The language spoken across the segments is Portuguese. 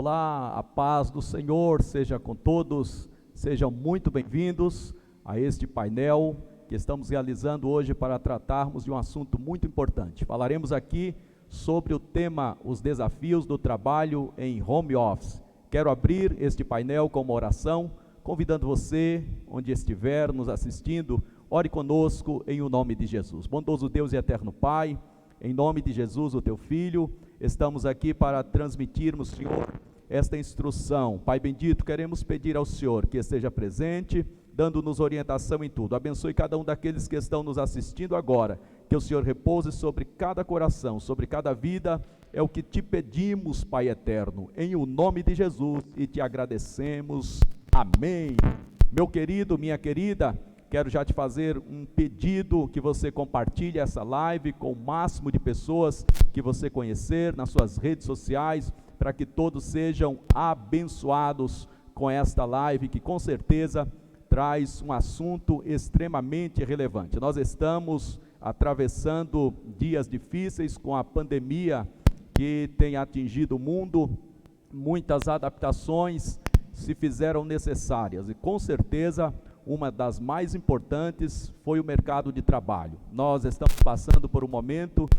Olá, a paz do Senhor seja com todos, sejam muito bem-vindos a este painel que estamos realizando hoje para tratarmos de um assunto muito importante. Falaremos aqui sobre o tema Os Desafios do Trabalho em Home Office. Quero abrir este painel com uma oração, convidando você, onde estiver nos assistindo, ore conosco em o nome de Jesus. Bondoso Deus e eterno Pai, em nome de Jesus, o teu Filho, estamos aqui para transmitirmos, Senhor, esta instrução. Pai bendito, queremos pedir ao Senhor que esteja presente, dando-nos orientação em tudo. Abençoe cada um daqueles que estão nos assistindo agora, que o Senhor repouse sobre cada coração, sobre cada vida, é o que te pedimos, Pai eterno, em o nome de Jesus, e te agradecemos. Amém. Meu querido, minha querida, quero já te fazer um pedido que você compartilhe essa live com o máximo de pessoas que você conhecer nas suas redes sociais, para que todos sejam abençoados com esta live, que com certeza traz um assunto extremamente relevante. Nós estamos atravessando dias difíceis com a pandemia que tem atingido o mundo. Muitas adaptações se fizeram necessárias e com certeza uma das mais importantes foi o mercado de trabalho. Nós estamos passando por um momento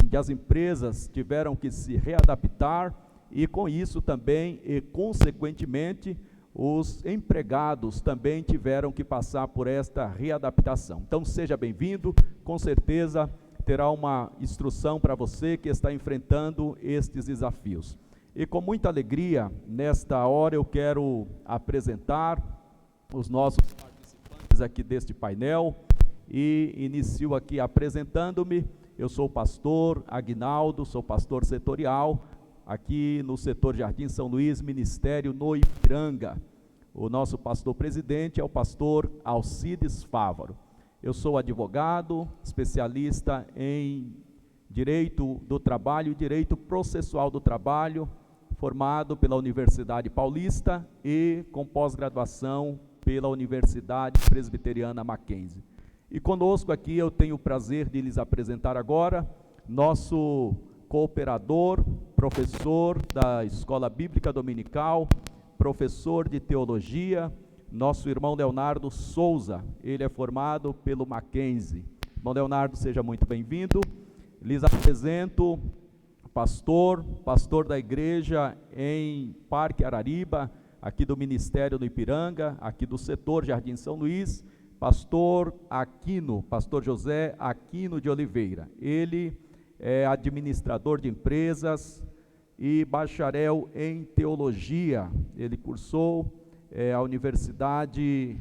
em que as empresas tiveram que se readaptar e com isso também, e consequentemente, os empregados também tiveram que passar por esta readaptação. Então seja bem-vindo, com certeza terá uma instrução para você que está enfrentando estes desafios. E com muita alegria, nesta hora eu quero apresentar os nossos participantes aqui deste painel, e inicio aqui apresentando-me. Eu sou o pastor Aguinaldo, sou pastor setorial, aqui no setor Jardim São Luís, Ministério no Ipiranga. O nosso pastor presidente é o pastor Alcides Fávaro. Eu sou advogado, especialista em Direito do Trabalho e Direito Processual do Trabalho, formado pela Universidade Paulista e com pós-graduação pela Universidade Presbiteriana Mackenzie. E conosco aqui eu tenho o prazer de lhes apresentar agora nosso cooperador, professor da Escola Bíblica Dominical, professor de Teologia, nosso irmão Leonardo Souza. Ele é formado pelo Mackenzie. Irmão Leonardo, seja muito bem-vindo. Lhes apresento pastor da igreja em Parque Arariba, aqui do Ministério do Ipiranga, aqui do setor Jardim São Luís, pastor Aquino, pastor José Aquino de Oliveira. Ele é administrador de empresas e bacharel em teologia. Ele cursou a Universidade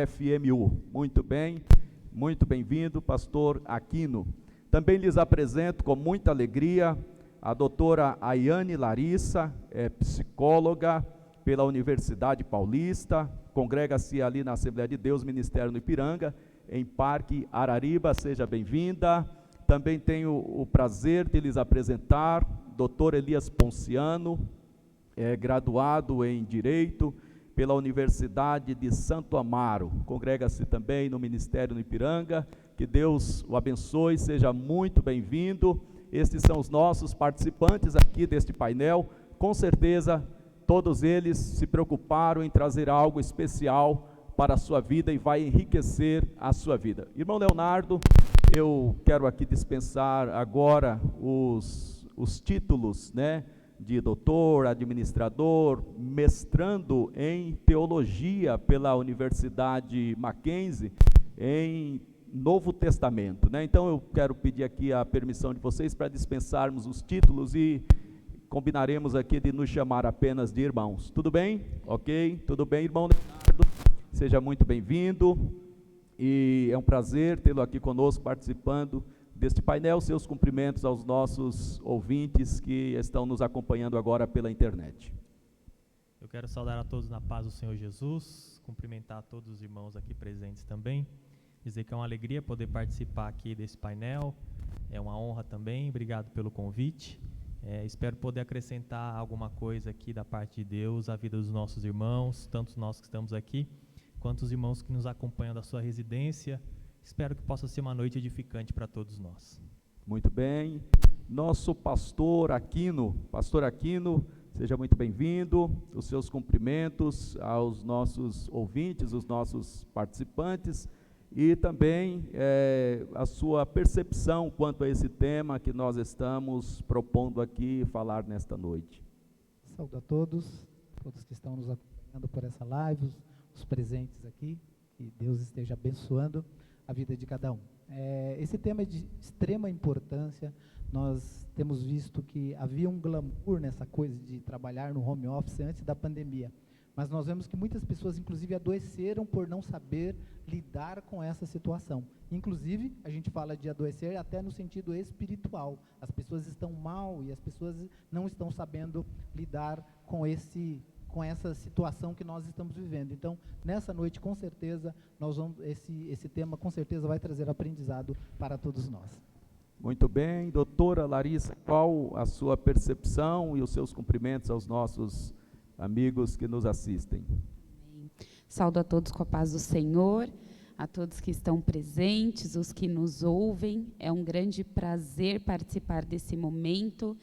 FMU. Muito bem, muito bem-vindo, pastor Aquino. Também lhes apresento com muita alegria a doutora Ayane Larissa, psicóloga pela Universidade Paulista, congrega-se ali na Assembleia de Deus, Ministério no Ipiranga, em Parque Arariba. Seja bem-vinda. Também tenho o prazer de lhes apresentar doutor Elias Ponciano, graduado em Direito pela Universidade de Santo Amaro, congrega-se também no Ministério no Ipiranga. Que Deus o abençoe, seja muito bem-vindo. Estes são os nossos participantes aqui deste painel. Com certeza, todos eles se preocuparam em trazer algo especial para a sua vida e vai enriquecer a sua vida. Irmão Leonardo, eu quero aqui dispensar agora os títulos, de doutor, administrador, mestrando em teologia pela Universidade Mackenzie, em Novo Testamento, Então eu quero pedir aqui a permissão de vocês para dispensarmos os títulos e combinaremos aqui de nos chamar apenas de irmãos. Tudo bem? Ok? Tudo bem, irmão Leonardo? Seja muito bem-vindo e é um prazer tê-lo aqui conosco participando deste painel. Seus cumprimentos aos nossos ouvintes que estão nos acompanhando agora pela internet. Eu quero saudar a todos na paz do Senhor Jesus, cumprimentar a todos os irmãos aqui presentes também, dizer que é uma alegria poder participar aqui desse painel, é uma honra também, obrigado pelo convite. Espero poder acrescentar alguma coisa aqui da parte de Deus à vida dos nossos irmãos, tanto nós que estamos aqui, quanto os irmãos que nos acompanham da sua residência. Espero que possa ser uma noite edificante para todos nós. Muito bem. nosso pastor Aquino. Pastor Aquino, seja muito bem-vindo. Os seus cumprimentos aos nossos ouvintes, os nossos participantes, e também a sua percepção quanto a esse tema que nós estamos propondo aqui falar nesta noite. Saúdo a todos que estão nos acompanhando por essa live, os presentes aqui, que Deus esteja abençoando a vida de cada um. Esse tema é de extrema importância. Nós temos visto que havia um glamour nessa coisa de trabalhar no home office antes da pandemia, mas nós vemos que muitas pessoas, inclusive, adoeceram por não saber lidar com essa situação. Inclusive, a gente fala de adoecer até no sentido espiritual. As pessoas estão mal e as pessoas não estão sabendo lidar com essa situação que nós estamos vivendo. Então, nessa noite, com certeza, esse tema, com certeza, vai trazer aprendizado para todos nós. Muito bem. Doutora Larissa, qual a sua percepção e os seus cumprimentos aos nossos amigos que nos assistem? Saúdo a todos com a paz do Senhor, a todos que estão presentes, os que nos ouvem. É um grande prazer participar desse momento.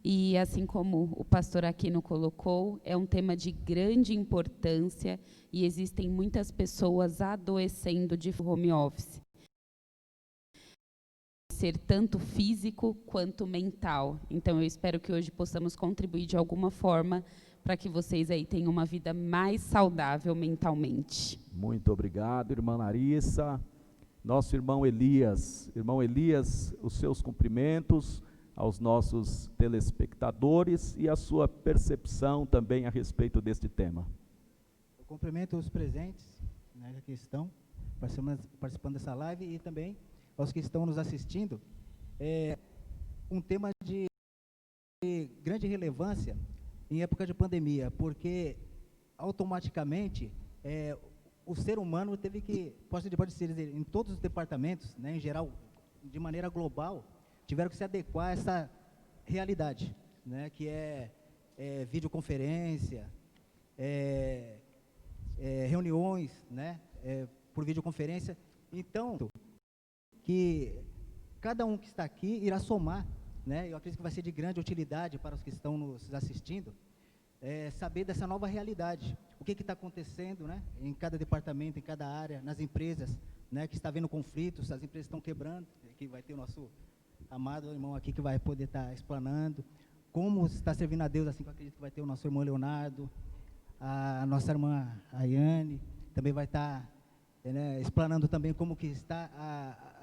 E, assim como o pastor Aquino colocou, é um tema de grande importância e existem muitas pessoas adoecendo de home office. Ser tanto físico quanto mental. Então, eu espero que hoje possamos contribuir de alguma forma para que vocês aí tenham uma vida mais saudável mentalmente. Muito obrigado, irmã Larissa. Nosso irmão Elias. Irmão Elias, os seus cumprimentos aos nossos telespectadores e a sua percepção também a respeito deste tema. Eu cumprimento os presentes, né, que estão participando dessa live e também aos que estão nos assistindo. Um tema de grande relevância em época de pandemia, porque automaticamente o ser humano teve que, pode dizer, em todos os departamentos, né, em geral, de maneira global, tiveram que se adequar a essa realidade, né, que é videoconferência, reuniões, né, por videoconferência. Então, que cada um que está aqui irá somar, né, eu acredito que vai ser de grande utilidade para os que estão nos assistindo, saber dessa nova realidade, o que está acontecendo, né, em cada departamento, em cada área, nas empresas, né, que está havendo conflitos, as empresas estão quebrando, que vai ter o nosso amado irmão aqui que vai poder estar explanando, como está servindo a Deus, assim que eu acredito que vai ter o nosso irmão Leonardo, a nossa irmã Ayane, também vai estar explanando também como que está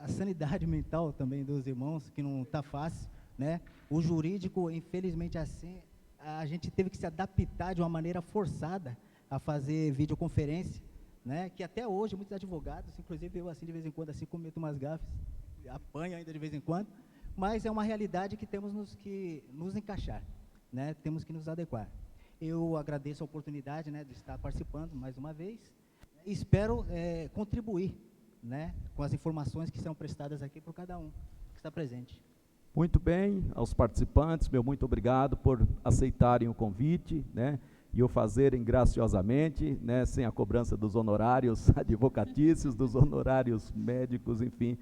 a sanidade mental também dos irmãos, que não está fácil, né? O jurídico, infelizmente, assim, a gente teve que se adaptar de uma maneira forçada a fazer videoconferência, né? Que até hoje muitos advogados, inclusive eu, assim, de vez em quando, assim, cometo umas gafes, apanho ainda de vez em quando, mas é uma realidade que temos que nos encaixar, né? Temos que nos adequar. Eu agradeço a oportunidade, né, de estar participando mais uma vez. Espero contribuir, né, com as informações que serão prestadas aqui por cada um que está presente. Muito bem, aos participantes, meu muito obrigado por aceitarem o convite, né, e o fazerem graciosamente, né, sem a cobrança dos honorários advocatícios, dos honorários médicos, enfim,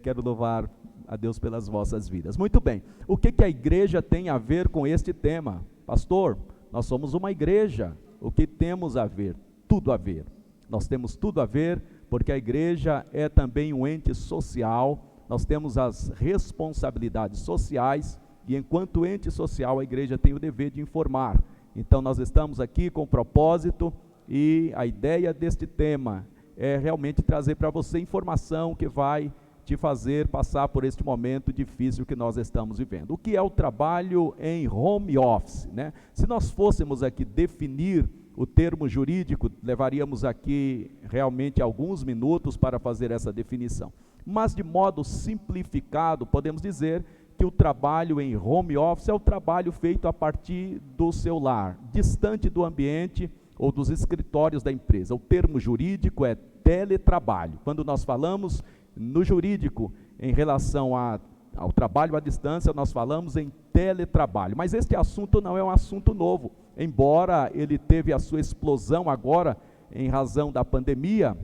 quero louvar a Deus pelas vossas vidas. Muito bem, o que a igreja tem a ver com este tema? Pastor, nós somos uma igreja, o que temos a ver? Tudo a ver. Nós temos tudo a ver, porque a igreja é também um ente social, nós temos as responsabilidades sociais, e enquanto ente social, a igreja tem o dever de informar. Então, nós estamos aqui com propósito, e a ideia deste tema é realmente trazer para você informação que vai te fazer passar por este momento difícil que nós estamos vivendo. O que é o trabalho em home office, né? Se nós fôssemos aqui definir o termo jurídico, levaríamos aqui realmente alguns minutos para fazer essa definição. Mas, de modo simplificado, podemos dizer que o trabalho em home office é o trabalho feito a partir do seu lar, distante do ambiente ou dos escritórios da empresa. O termo jurídico é teletrabalho. Quando nós falamos no jurídico em relação ao trabalho à distância, nós falamos em teletrabalho. Mas este assunto não é um assunto novo, embora ele teve a sua explosão agora em razão da pandemia,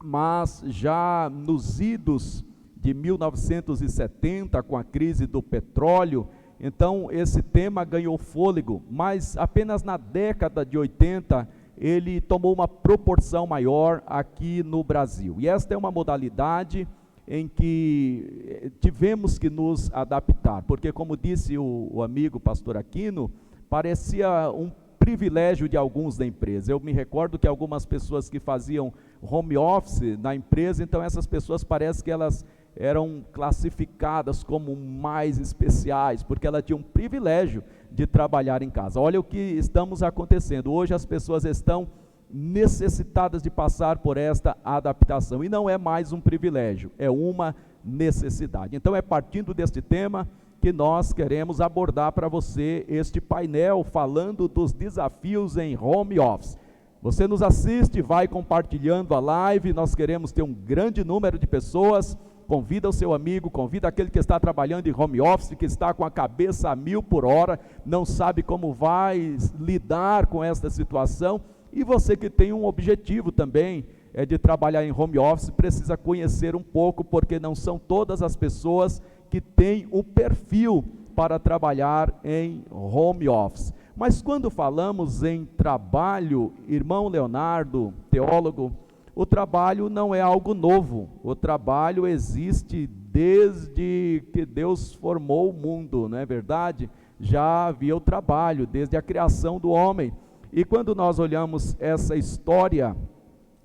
mas já nos idos de 1970, com a crise do petróleo. Então, esse tema ganhou fôlego, mas apenas na década de 80, ele tomou uma proporção maior aqui no Brasil. E esta é uma modalidade em que tivemos que nos adaptar, porque, como disse o amigo pastor Aquino, parecia um privilégio de alguns da empresa. Eu me recordo que algumas pessoas que faziam home office na empresa, então essas pessoas parece que elas eram classificadas como mais especiais, porque elas tinham um privilégio de trabalhar em casa. Olha o que estamos acontecendo. Hoje as pessoas estão necessitadas de passar por esta adaptação, e não é mais um privilégio, é uma necessidade. Então é partindo deste tema que nós queremos abordar para você este painel falando dos desafios em home office. Você nos assiste, vai compartilhando a live, nós queremos ter um grande número de pessoas. Convida o seu amigo, convida aquele que está trabalhando em home office, que está com a cabeça a 1000 por hora, não sabe como vai lidar com esta situação. E você que tem um objetivo também, de trabalhar em home office, precisa conhecer um pouco, porque não são todas as pessoas que têm o perfil para trabalhar em home office. Mas quando falamos em trabalho, irmão Leonardo, teólogo, o trabalho não é algo novo. O trabalho existe desde que Deus formou o mundo, não é verdade? Já havia o trabalho, desde a criação do homem. E quando nós olhamos essa história,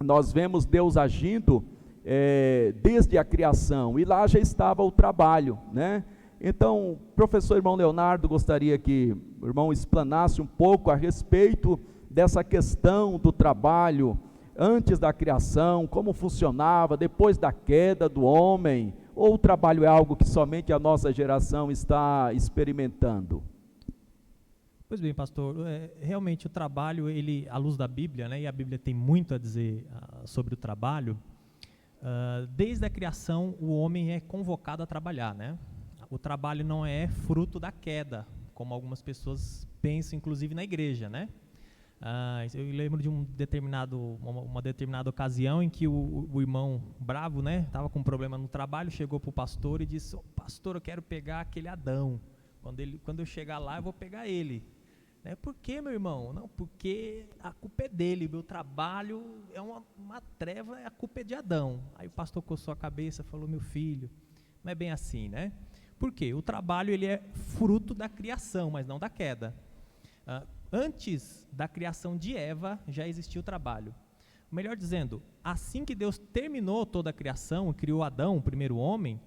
nós vemos Deus agindo desde a criação, e lá já estava o trabalho, né? Então, professor irmão Leonardo, gostaria que o irmão explanasse um pouco a respeito dessa questão do trabalho, antes da criação, como funcionava, depois da queda do homem, ou o trabalho é algo que somente a nossa geração está experimentando? Pois bem, pastor, realmente o trabalho, ele, à luz da Bíblia, né, e a Bíblia tem muito a dizer sobre o trabalho, desde a criação o homem é convocado a trabalhar, né? O trabalho não é fruto da queda, como algumas pessoas pensam, inclusive na igreja, né? Eu lembro de uma determinada ocasião em que o irmão bravo, né, estava com um problema no trabalho, chegou para o pastor e disse: pastor, eu quero pegar aquele Adão, quando eu chegar lá eu vou pegar ele. Por que, meu irmão? Não, porque a culpa é dele, meu trabalho é uma treva, a culpa é de Adão. Aí o pastor coçou a cabeça e falou: meu filho, não é bem assim, né? Por quê? O trabalho, ele é fruto da criação, mas não da queda. Antes da criação de Eva, já existia o trabalho. Melhor dizendo, assim que Deus terminou toda a criação, criou Adão, o primeiro homem,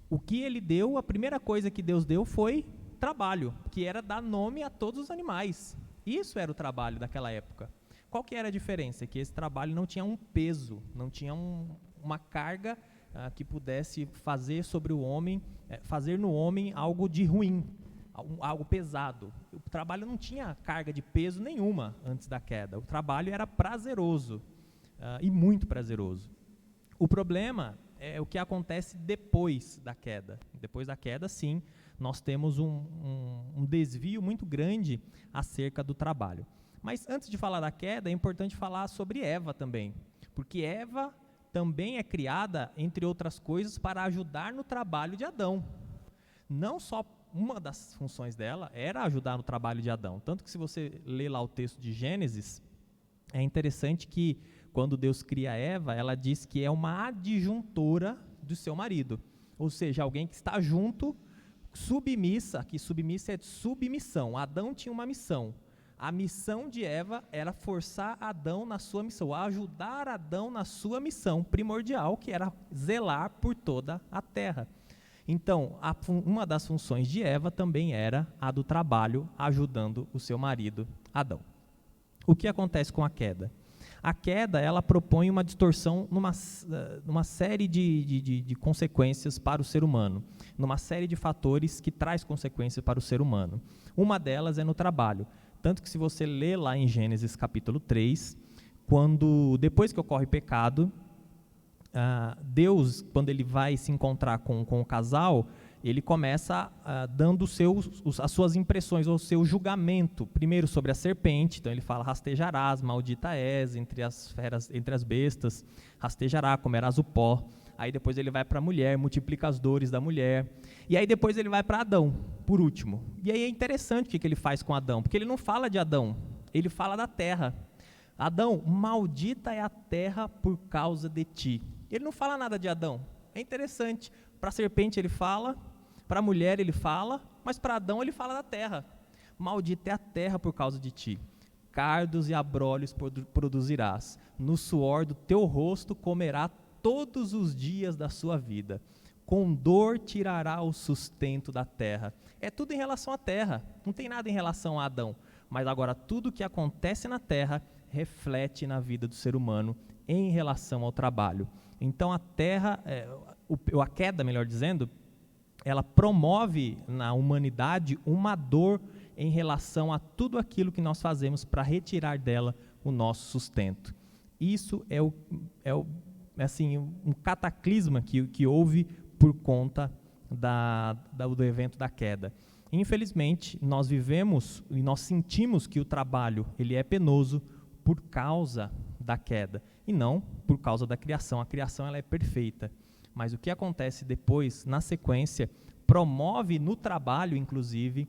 o que ele deu, a primeira coisa que Deus deu foi trabalho, que era dar nome a todos os animais. Isso era o trabalho daquela época. Qual que era a diferença? Que esse trabalho não tinha um peso, não tinha uma carga que pudesse fazer sobre o homem, fazer no homem algo de ruim, algo pesado. O trabalho não tinha carga de peso nenhuma antes da queda. O trabalho era prazeroso, e muito prazeroso. O problema é o que acontece depois da queda. Depois da queda, sim, nós temos um desvio muito grande acerca do trabalho. Mas antes de falar da queda, é importante falar sobre Eva também, porque Eva também é criada, entre outras coisas, para ajudar no trabalho de Adão. Não só uma das funções dela era ajudar no trabalho de Adão, tanto que se você ler lá o texto de Gênesis, é interessante que quando Deus cria Eva, ela diz que é uma adjuntora do seu marido, ou seja, alguém que está junto, submissa, que submissa é de submissão. Adão tinha uma missão. A missão de Eva era forçar Adão na sua missão, ajudar Adão na sua missão primordial, que era zelar por toda a terra. Então, uma das funções de Eva também era a do trabalho, ajudando o seu marido, Adão. O que acontece com a queda? A queda, ela propõe uma distorção numa série de consequências para o ser humano, numa série de fatores que traz consequências para o ser humano. Uma delas é no trabalho. Tanto que se você ler lá em Gênesis capítulo 3, depois que ocorre pecado, Deus, quando ele vai se encontrar com o casal, ele começa dando as suas impressões, ou o seu julgamento, primeiro sobre a serpente. Então ele fala: rastejarás, maldita és, entre as bestas, rastejará, comerás o pó aí depois ele vai para a mulher, multiplica as dores da mulher, e aí depois ele vai para Adão, por último. E aí é interessante o que ele faz com Adão, porque ele não fala de Adão, ele fala da terra. Adão, maldita é a terra por causa de ti. Ele não fala nada de Adão. É interessante, para a serpente ele fala, para a mulher ele fala, mas para Adão ele fala da terra. Maldita é a terra por causa de ti. Cardos e abrolhos produzirás. No suor do teu rosto comerá todos os dias da sua vida. Com dor tirará o sustento da terra. É tudo em relação à terra, não tem nada em relação a Adão. Mas agora tudo o que acontece na terra reflete na vida do ser humano em relação ao trabalho. Então a terra, a queda, melhor dizendo, ela promove na humanidade uma dor em relação a tudo aquilo que nós fazemos para retirar dela o nosso sustento. Isso é um cataclisma que houve por conta do evento da queda. Infelizmente, nós vivemos e nós sentimos que o trabalho ele é penoso por causa da queda e não por causa da criação. A criação ela é perfeita, mas o que acontece depois, na sequência, promove no trabalho, inclusive,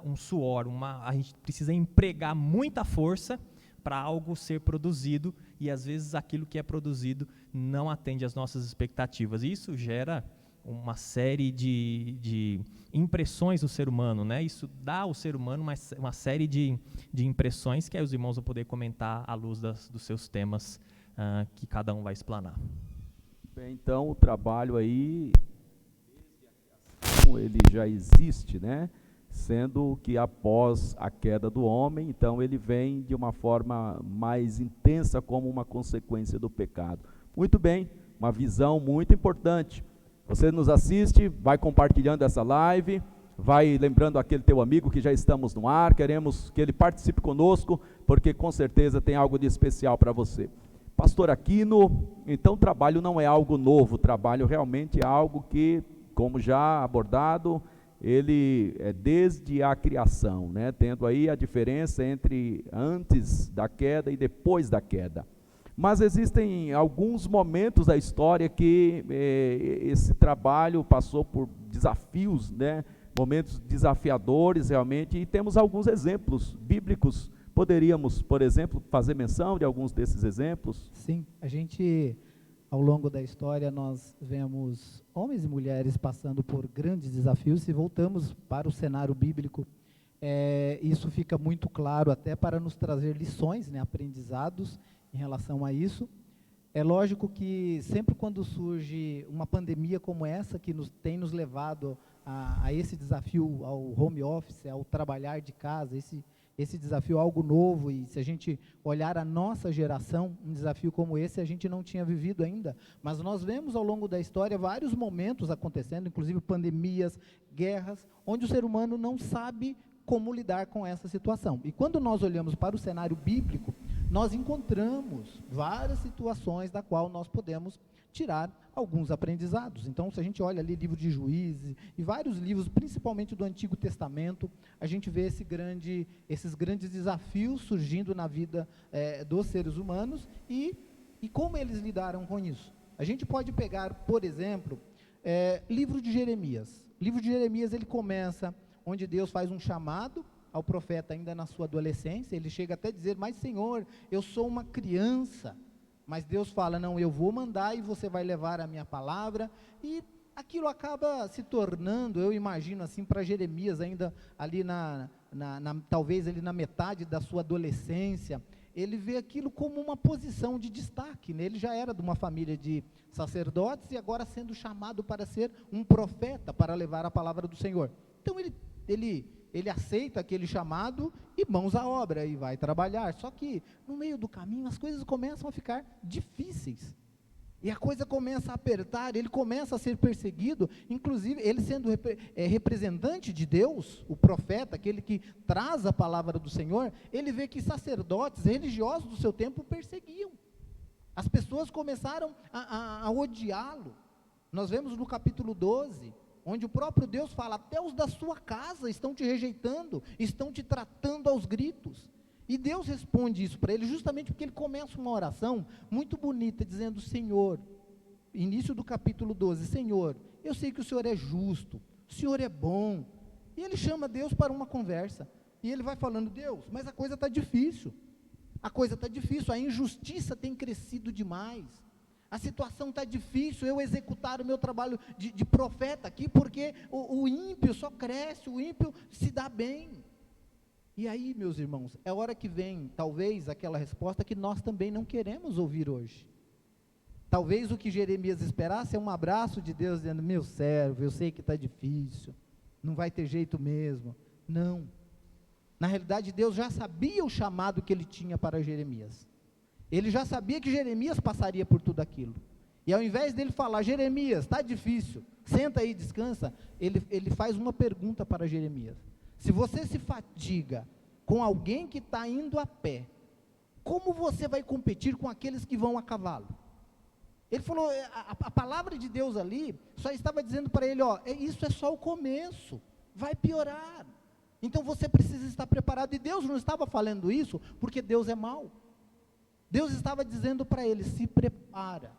um suor. A gente precisa empregar muita força para algo ser produzido e às vezes aquilo que é produzido não atende às nossas expectativas. E isso gera uma série de impressões do ser humano, né? Isso dá ao ser humano uma série de impressões que aí os irmãos vão poder comentar à luz dos seus temas que cada um vai explanar. Bem, então o trabalho aí, ele já existe, né? Sendo que após a queda do homem, então ele vem de uma forma mais intensa como uma consequência do pecado. Muito bem, uma visão muito importante. Você nos assiste, vai compartilhando essa live, vai lembrando aquele teu amigo que já estamos no ar, queremos que ele participe conosco, porque com certeza tem algo de especial para você. Pastor Aquino, então o trabalho não é algo novo, o trabalho realmente é algo que, como já abordado, ele é desde a criação, né? Tendo aí a diferença entre antes da queda e depois da queda. Mas existem alguns momentos da história que esse trabalho passou por desafios, né? Momentos desafiadores realmente, e temos alguns exemplos bíblicos. Poderíamos, por exemplo, fazer menção de alguns desses exemplos? Sim, a gente, ao longo da história, nós vemos homens e mulheres passando por grandes desafios. Se voltamos para o cenário bíblico, isso fica muito claro até para nos trazer lições, né, aprendizados em relação a isso. É lógico que sempre quando surge uma pandemia como essa, que tem nos levado a esse desafio, ao home office, ao trabalhar de casa, esse desafio é algo novo, e se a gente olhar a nossa geração, um desafio como esse a gente não tinha vivido ainda, mas nós vemos ao longo da história vários momentos acontecendo, inclusive pandemias, guerras, onde o ser humano não sabe como lidar com essa situação. E quando nós olhamos para o cenário bíblico, nós encontramos várias situações da qual nós podemos tirar alguns aprendizados. Então, se a gente olha ali livro de Juízes e vários livros, principalmente do Antigo Testamento, a gente vê esses grandes desafios surgindo na vida dos seres humanos e como eles lidaram com isso. A gente pode pegar, por exemplo, livro de Jeremias. O livro de Jeremias, ele começa onde Deus faz um chamado ao profeta ainda na sua adolescência. Ele chega até a dizer: mas Senhor, eu sou uma criança. Mas Deus fala: não, eu vou mandar e você vai levar a minha palavra. E aquilo acaba se tornando, eu imagino assim, para Jeremias ainda ali talvez ali na metade da sua adolescência, ele vê aquilo como uma posição de destaque, né? Ele já era de uma família de sacerdotes e agora sendo chamado para ser um profeta, para levar a palavra do Senhor. Então ele aceita aquele chamado e mãos à obra, e vai trabalhar. Só que no meio do caminho as coisas começam a ficar difíceis, e a coisa começa a apertar, ele começa a ser perseguido, inclusive ele sendo representante de Deus, o profeta, aquele que traz a palavra do Senhor, ele vê que sacerdotes religiosos do seu tempo perseguiam. As pessoas começaram a odiá-lo. Nós vemos no capítulo 12, onde o próprio Deus fala: até os da sua casa estão te rejeitando, estão te tratando aos gritos. E Deus responde isso para ele justamente porque ele começa uma oração muito bonita, dizendo: Senhor, início do capítulo 12, Senhor, eu sei que o Senhor é justo, o Senhor é bom, e ele chama Deus para uma conversa, e ele vai falando, Deus, mas a coisa está difícil, a injustiça tem crescido demais, a situação está difícil, eu executar o meu trabalho de profeta aqui, porque o ímpio só cresce, o ímpio se dá bem. E aí, meus irmãos, é hora que vem, talvez, aquela resposta que nós também não queremos ouvir hoje. Talvez o que Jeremias esperasse é um abraço de Deus, dizendo, meu servo, eu sei que está difícil, não vai ter jeito mesmo. Não. Na realidade, Deus já sabia o chamado que ele tinha para Jeremias. Ele já sabia que Jeremias passaria por tudo aquilo. E ao invés dele falar, Jeremias, está difícil, senta aí, descansa, ele faz uma pergunta para Jeremias. Se você se fatiga com alguém que está indo a pé, como você vai competir com aqueles que vão a cavalo? Ele falou, a palavra de Deus ali, só estava dizendo para ele, isso é só o começo, vai piorar. Então você precisa estar preparado, e Deus não estava falando isso, porque Deus é mau. Deus estava dizendo para ele, se prepara,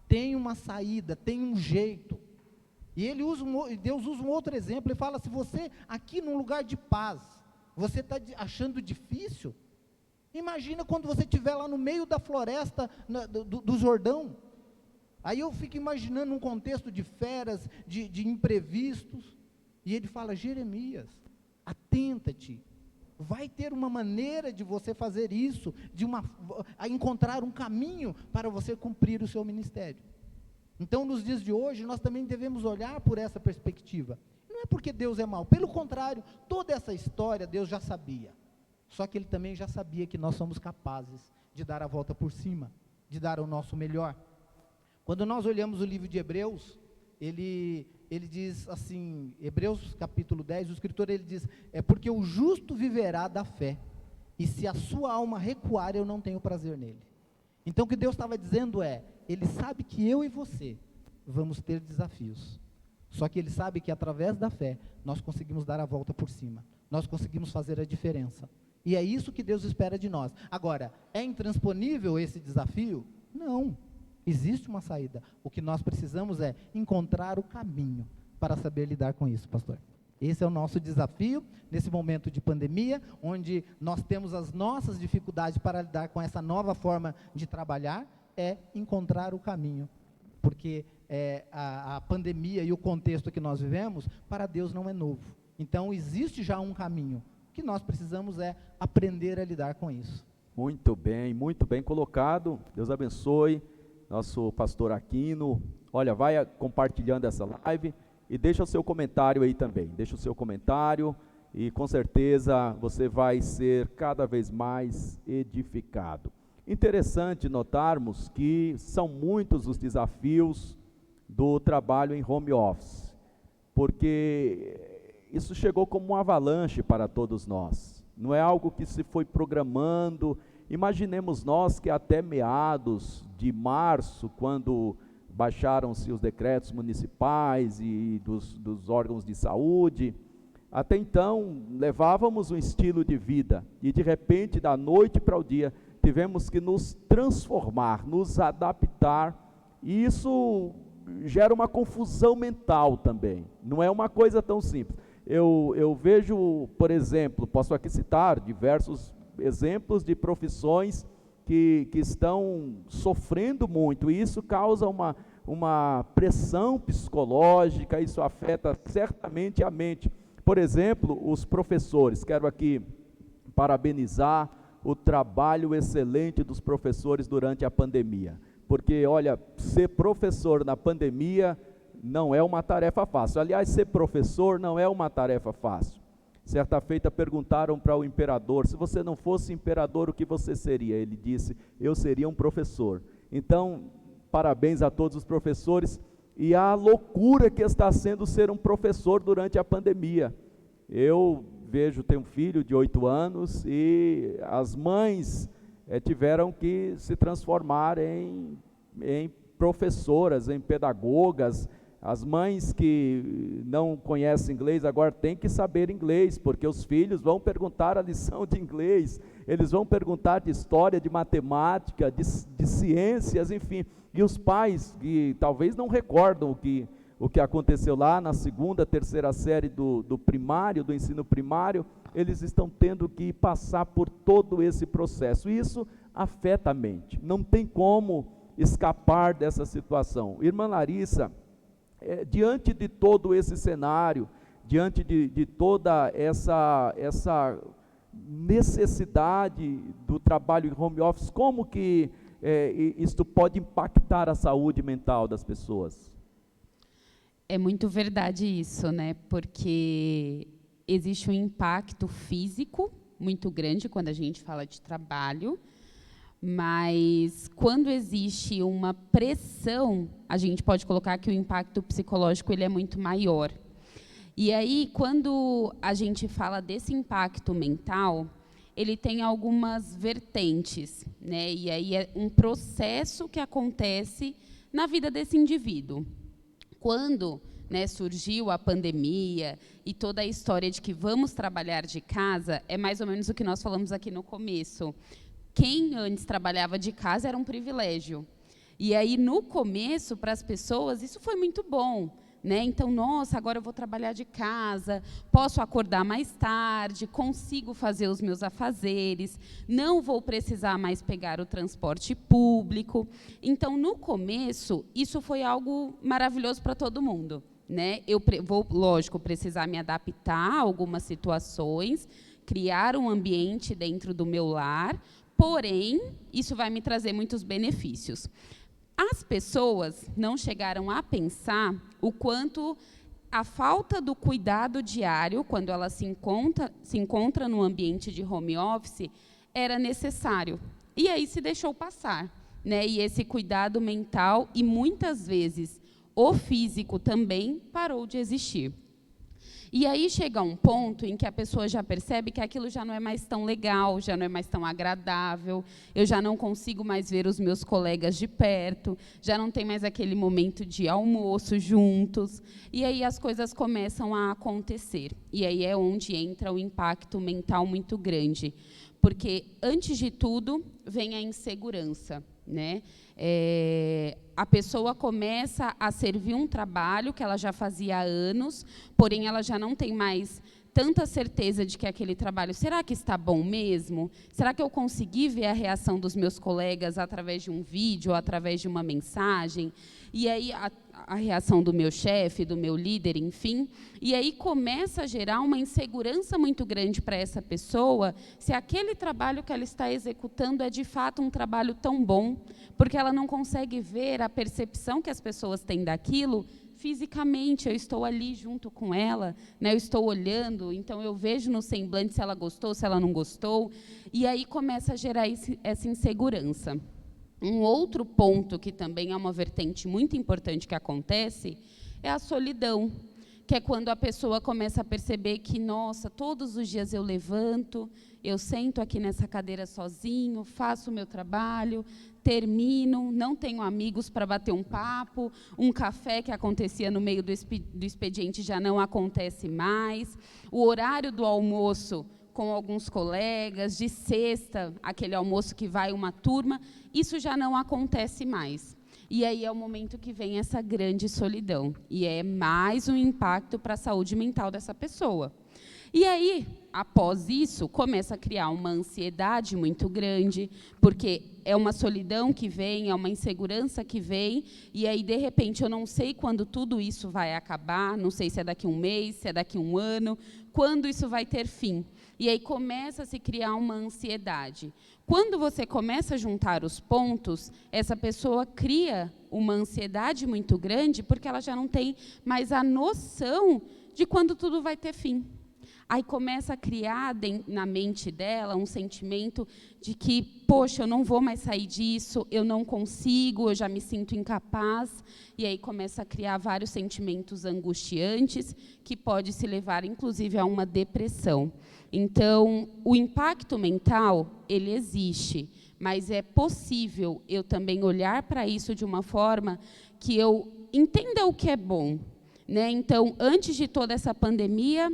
tem uma saída, tem um jeito. E Deus usa um outro exemplo, ele fala, se você aqui num lugar de paz, você está achando difícil, imagina quando você estiver lá no meio da floresta do Jordão. Aí eu fico imaginando um contexto de feras, de imprevistos, e ele fala, Jeremias, atenta-te, vai ter uma maneira de você fazer isso, a encontrar um caminho para você cumprir o seu ministério. Então, nos dias de hoje, nós também devemos olhar por essa perspectiva. Não é porque Deus é mau, pelo contrário, toda essa história Deus já sabia. Só que Ele também já sabia que nós somos capazes de dar a volta por cima, de dar o nosso melhor. Quando nós olhamos o livro de Hebreus, ele diz assim, Hebreus capítulo 10, o escritor ele diz, porque o justo viverá da fé, e se a sua alma recuar, eu não tenho prazer nele. Então o que Deus estava dizendo ele sabe que eu e você vamos ter desafios, só que Ele sabe que através da fé, nós conseguimos dar a volta por cima, nós conseguimos fazer a diferença, e é isso que Deus espera de nós. Agora, é intransponível esse desafio? Não, existe uma saída, o que nós precisamos é encontrar o caminho, para saber lidar com isso, pastor. Esse é o nosso desafio, nesse momento de pandemia, onde nós temos as nossas dificuldades para lidar com essa nova forma de trabalhar, é encontrar o caminho, porque a pandemia e o contexto que nós vivemos, para Deus não é novo. Então, existe já um caminho, o que nós precisamos é aprender a lidar com isso. Muito bem colocado, Deus abençoe, nosso pastor Aquino. Olha, vai compartilhando essa live, e deixa o seu comentário aí também, deixa o seu comentário, e com certeza você vai ser cada vez mais edificado. Interessante notarmos que são muitos os desafios do trabalho em home office, porque isso chegou como uma avalanche para todos nós, não é algo que se foi programando. Imaginemos nós que até meados de março, quando baixaram-se os decretos municipais e dos órgãos de saúde, até então levávamos um estilo de vida, e de repente, da noite para o dia, tivemos que nos transformar, nos adaptar, e isso gera uma confusão mental também, não é uma coisa tão simples. Eu vejo, por exemplo, posso aqui citar diversos exemplos de profissões que estão sofrendo muito, e isso causa uma pressão psicológica, isso afeta certamente a mente. Por exemplo, os professores, quero aqui parabenizar o trabalho excelente dos professores durante a pandemia, porque olha, ser professor na pandemia não é uma tarefa fácil. Aliás, ser professor não é uma tarefa fácil. Certa feita perguntaram para o imperador, se você não fosse imperador, o que você seria? Ele disse, eu seria um professor. Então, parabéns a todos os professores, e a loucura que está sendo ser um professor durante a pandemia. Eu vejo, tenho um filho de 8 anos, e as mães tiveram que se transformar em professoras, em pedagogas, As mães que não conhecem inglês agora têm que saber inglês, porque os filhos vão perguntar a lição de inglês, eles vão perguntar de história, de matemática, de ciências, enfim. E os pais que talvez não recordam o que aconteceu lá na segunda, terceira série do primário, do ensino primário, eles estão tendo que passar por todo esse processo. E isso afeta a mente, não tem como escapar dessa situação. Irmã Larissa, diante de todo esse cenário, diante de toda essa necessidade do trabalho em home office, como que isto pode impactar a saúde mental das pessoas? É muito verdade isso, né? Porque existe um impacto físico muito grande quando a gente fala de trabalho, mas quando existe uma pressão, a gente pode colocar que o impacto psicológico ele é muito maior. E aí, quando a gente fala desse impacto mental, ele tem algumas vertentes, né? E aí é um processo que acontece na vida desse indivíduo. Quando, né, surgiu a pandemia e toda a história de que vamos trabalhar de casa, é mais ou menos o que nós falamos aqui no começo. Quem antes trabalhava de casa era um privilégio. E aí, no começo, para as pessoas, isso foi muito bom, né? Então, nossa, agora eu vou trabalhar de casa, posso acordar mais tarde, consigo fazer os meus afazeres, não vou precisar mais pegar o transporte público. Então, no começo, isso foi algo maravilhoso para todo mundo, né? Eu vou, lógico, precisar me adaptar a algumas situações, criar um ambiente dentro do meu lar, porém, isso vai me trazer muitos benefícios. As pessoas não chegaram a pensar o quanto a falta do cuidado diário, quando ela se encontra no ambiente de home office, era necessário. E aí se deixou passar, né? E esse cuidado mental, e muitas vezes o físico também, parou de existir. E aí chega um ponto em que a pessoa já percebe que aquilo já não é mais tão legal, já não é mais tão agradável, eu já não consigo mais ver os meus colegas de perto, já não tem mais aquele momento de almoço juntos, e aí as coisas começam a acontecer. E aí é onde entra o impacto mental muito grande, porque, antes de tudo, vem a insegurança, né? A pessoa começa a servir um trabalho que ela já fazia há anos, porém ela já não tem mais tanta certeza de que aquele trabalho, será que está bom mesmo? Será que eu consegui ver a reação dos meus colegas através de um vídeo, ou através de uma mensagem? E aí a reação do meu chefe, do meu líder, enfim. E aí começa a gerar uma insegurança muito grande para essa pessoa, se aquele trabalho que ela está executando é de fato um trabalho tão bom, porque ela não consegue ver a percepção que as pessoas têm daquilo fisicamente. Eu estou ali junto com ela, né? Eu estou olhando, então eu vejo no semblante se ela gostou, se ela não gostou, e aí começa a gerar essa insegurança. Um outro ponto que também é uma vertente muito importante que acontece é a solidão, que é quando a pessoa começa a perceber que, nossa, todos os dias eu levanto, eu sento aqui nessa cadeira sozinho, faço o meu trabalho, termino, não tenho amigos para bater um papo, um café que acontecia no meio do expediente já não acontece mais, o horário do almoço com alguns colegas, de sexta, aquele almoço que vai uma turma, isso já não acontece mais. E aí é o momento que vem essa grande solidão. E é mais um impacto para a saúde mental dessa pessoa. E aí, após isso, começa a criar uma ansiedade muito grande, porque é uma solidão que vem, é uma insegurança que vem, e aí, de repente, eu não sei quando tudo isso vai acabar, não sei se é daqui a um mês, se é daqui a um ano, quando isso vai ter fim. E aí começa a se criar uma ansiedade. Quando você começa a juntar os pontos, essa pessoa cria uma ansiedade muito grande, porque ela já não tem mais a noção de quando tudo vai ter fim. Aí começa a criar na mente dela um sentimento de que, poxa, eu não vou mais sair disso, eu não consigo, eu já me sinto incapaz. E aí começa a criar vários sentimentos angustiantes, que pode se levar, inclusive, a uma depressão. Então, o impacto mental, ele existe, mas é possível eu também olhar para isso de uma forma que eu entenda o que é bom, né? Então, antes de toda essa pandemia,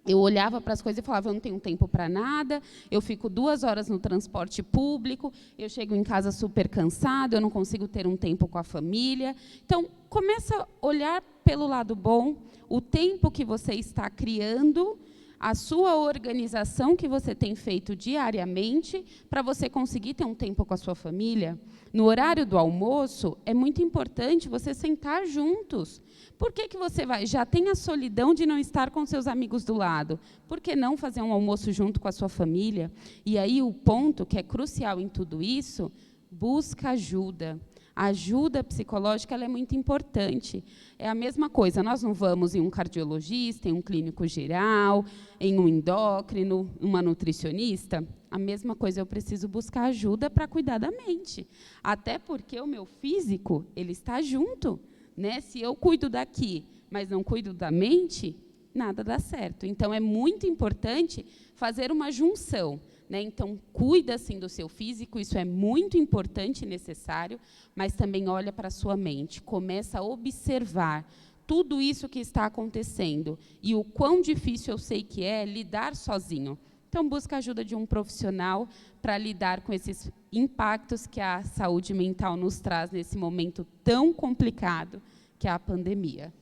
eu olhava para as coisas e falava, eu não tenho tempo para nada, eu fico 2 horas no transporte público, eu chego em casa super cansado, eu não consigo ter um tempo com a família. Então, começa a olhar pelo lado bom, o tempo que você está criando, a sua organização que você tem feito diariamente, para você conseguir ter um tempo com a sua família. No horário do almoço, é muito importante você sentar juntos. Por que você já tem a solidão de não estar com seus amigos do lado? Por que não fazer um almoço junto com a sua família? E aí o ponto que é crucial em tudo isso, busca ajuda. A ajuda psicológica ela é muito importante. É a mesma coisa, nós não vamos em um cardiologista, em um clínico geral, em um endócrino, uma nutricionista. A mesma coisa, eu preciso buscar ajuda para cuidar da mente. Até porque o meu físico, ele está junto. Né? Se eu cuido daqui, mas não cuido da mente, nada dá certo. Então, é muito importante fazer uma junção. Né? Então, cuida assim, do seu físico, isso é muito importante e necessário, mas também olha para a sua mente, começa a observar tudo isso que está acontecendo e o quão difícil eu sei que é lidar sozinho. Então, busca a ajuda de um profissional para lidar com esses impactos que a saúde mental nos traz nesse momento tão complicado que é a pandemia.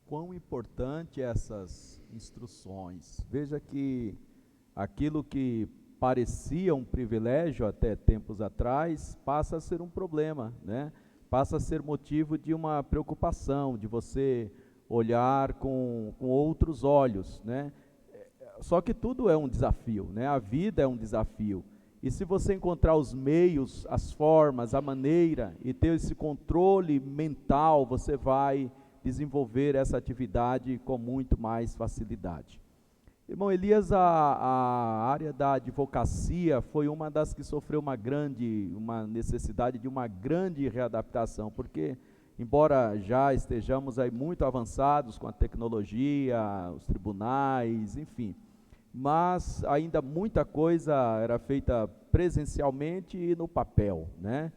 Quão importante essas instruções. Veja que aquilo que parecia um privilégio até tempos atrás passa a ser um problema, né? Passa a ser motivo de uma preocupação, de você olhar com outros olhos, né? Só que tudo é um desafio, né? A vida é um desafio. E se você encontrar os meios, as formas, a maneira e ter esse controle mental, você vai desenvolver essa atividade com muito mais facilidade. Irmão Elias, a área da advocacia foi uma das que sofreu uma necessidade de uma grande readaptação, porque embora já estejamos aí muito avançados com a tecnologia, os tribunais, enfim, mas ainda muita coisa era feita presencialmente e no papel, né?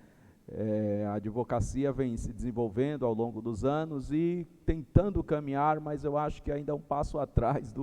A advocacia vem se desenvolvendo ao longo dos anos e tentando caminhar, mas eu acho que ainda é um passo atrás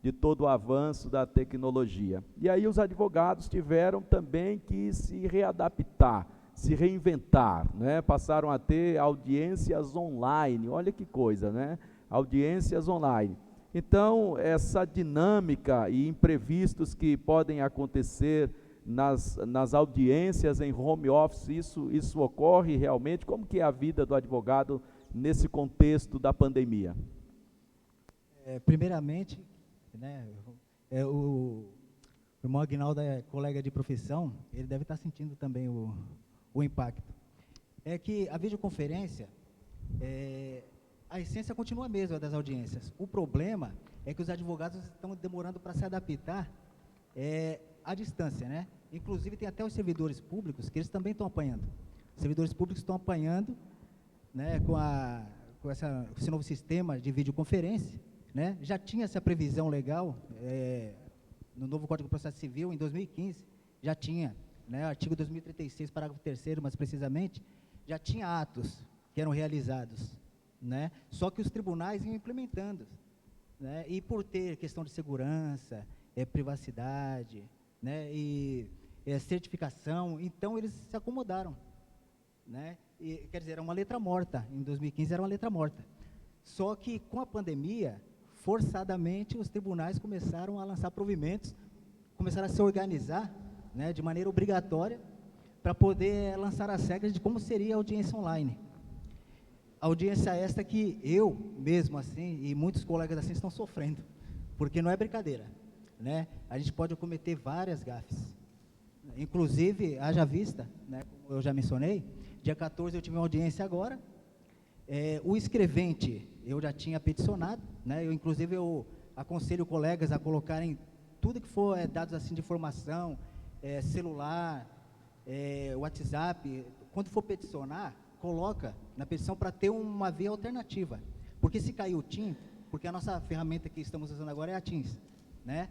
de todo o avanço da tecnologia. E aí os advogados tiveram também que se readaptar, se reinventar, né? Passaram a ter audiências online, olha que coisa, né? Audiências online. Então, essa dinâmica e imprevistos que podem acontecer nas audiências em home office, isso ocorre realmente? Como que é a vida do advogado nesse contexto da pandemia? Primeiramente, né, o irmão Aguinaldo é colega de profissão, ele deve estar sentindo também o impacto. É que a videoconferência, a essência continua a mesma das audiências. O problema é que os advogados estão demorando para se adaptar à distância, né? Inclusive, tem até os servidores públicos que eles também estão apanhando. Os servidores públicos estão apanhando, né, com esse novo sistema de videoconferência, né? Já tinha essa previsão legal no novo Código de Processo Civil, em 2015, já tinha, né, artigo 2036, parágrafo 3º, mais precisamente, já tinha atos que eram realizados, né? Só que os tribunais iam implementando, né? E por ter questão de segurança, privacidade, né? E certificação, então eles se acomodaram, né? E, quer dizer, era uma letra morta, em 2015 era uma letra morta. Só que com a pandemia, forçadamente os tribunais começaram a lançar provimentos, começaram a se organizar, né, de maneira obrigatória, para poder lançar as regras de como seria a audiência online. Audiência esta que eu mesmo assim e muitos colegas assim estão sofrendo, porque não é brincadeira, né? A gente pode cometer várias gafes, inclusive haja vista, né, como eu já mencionei, dia 14 eu tive uma audiência agora, o escrevente eu já tinha peticionado, né? Inclusive eu aconselho colegas a colocarem tudo que for dados assim de informação, celular, WhatsApp, quando for peticionar, coloca na petição para ter uma via alternativa, porque se cair o TIM, porque a nossa ferramenta que estamos usando agora é a Teams, né?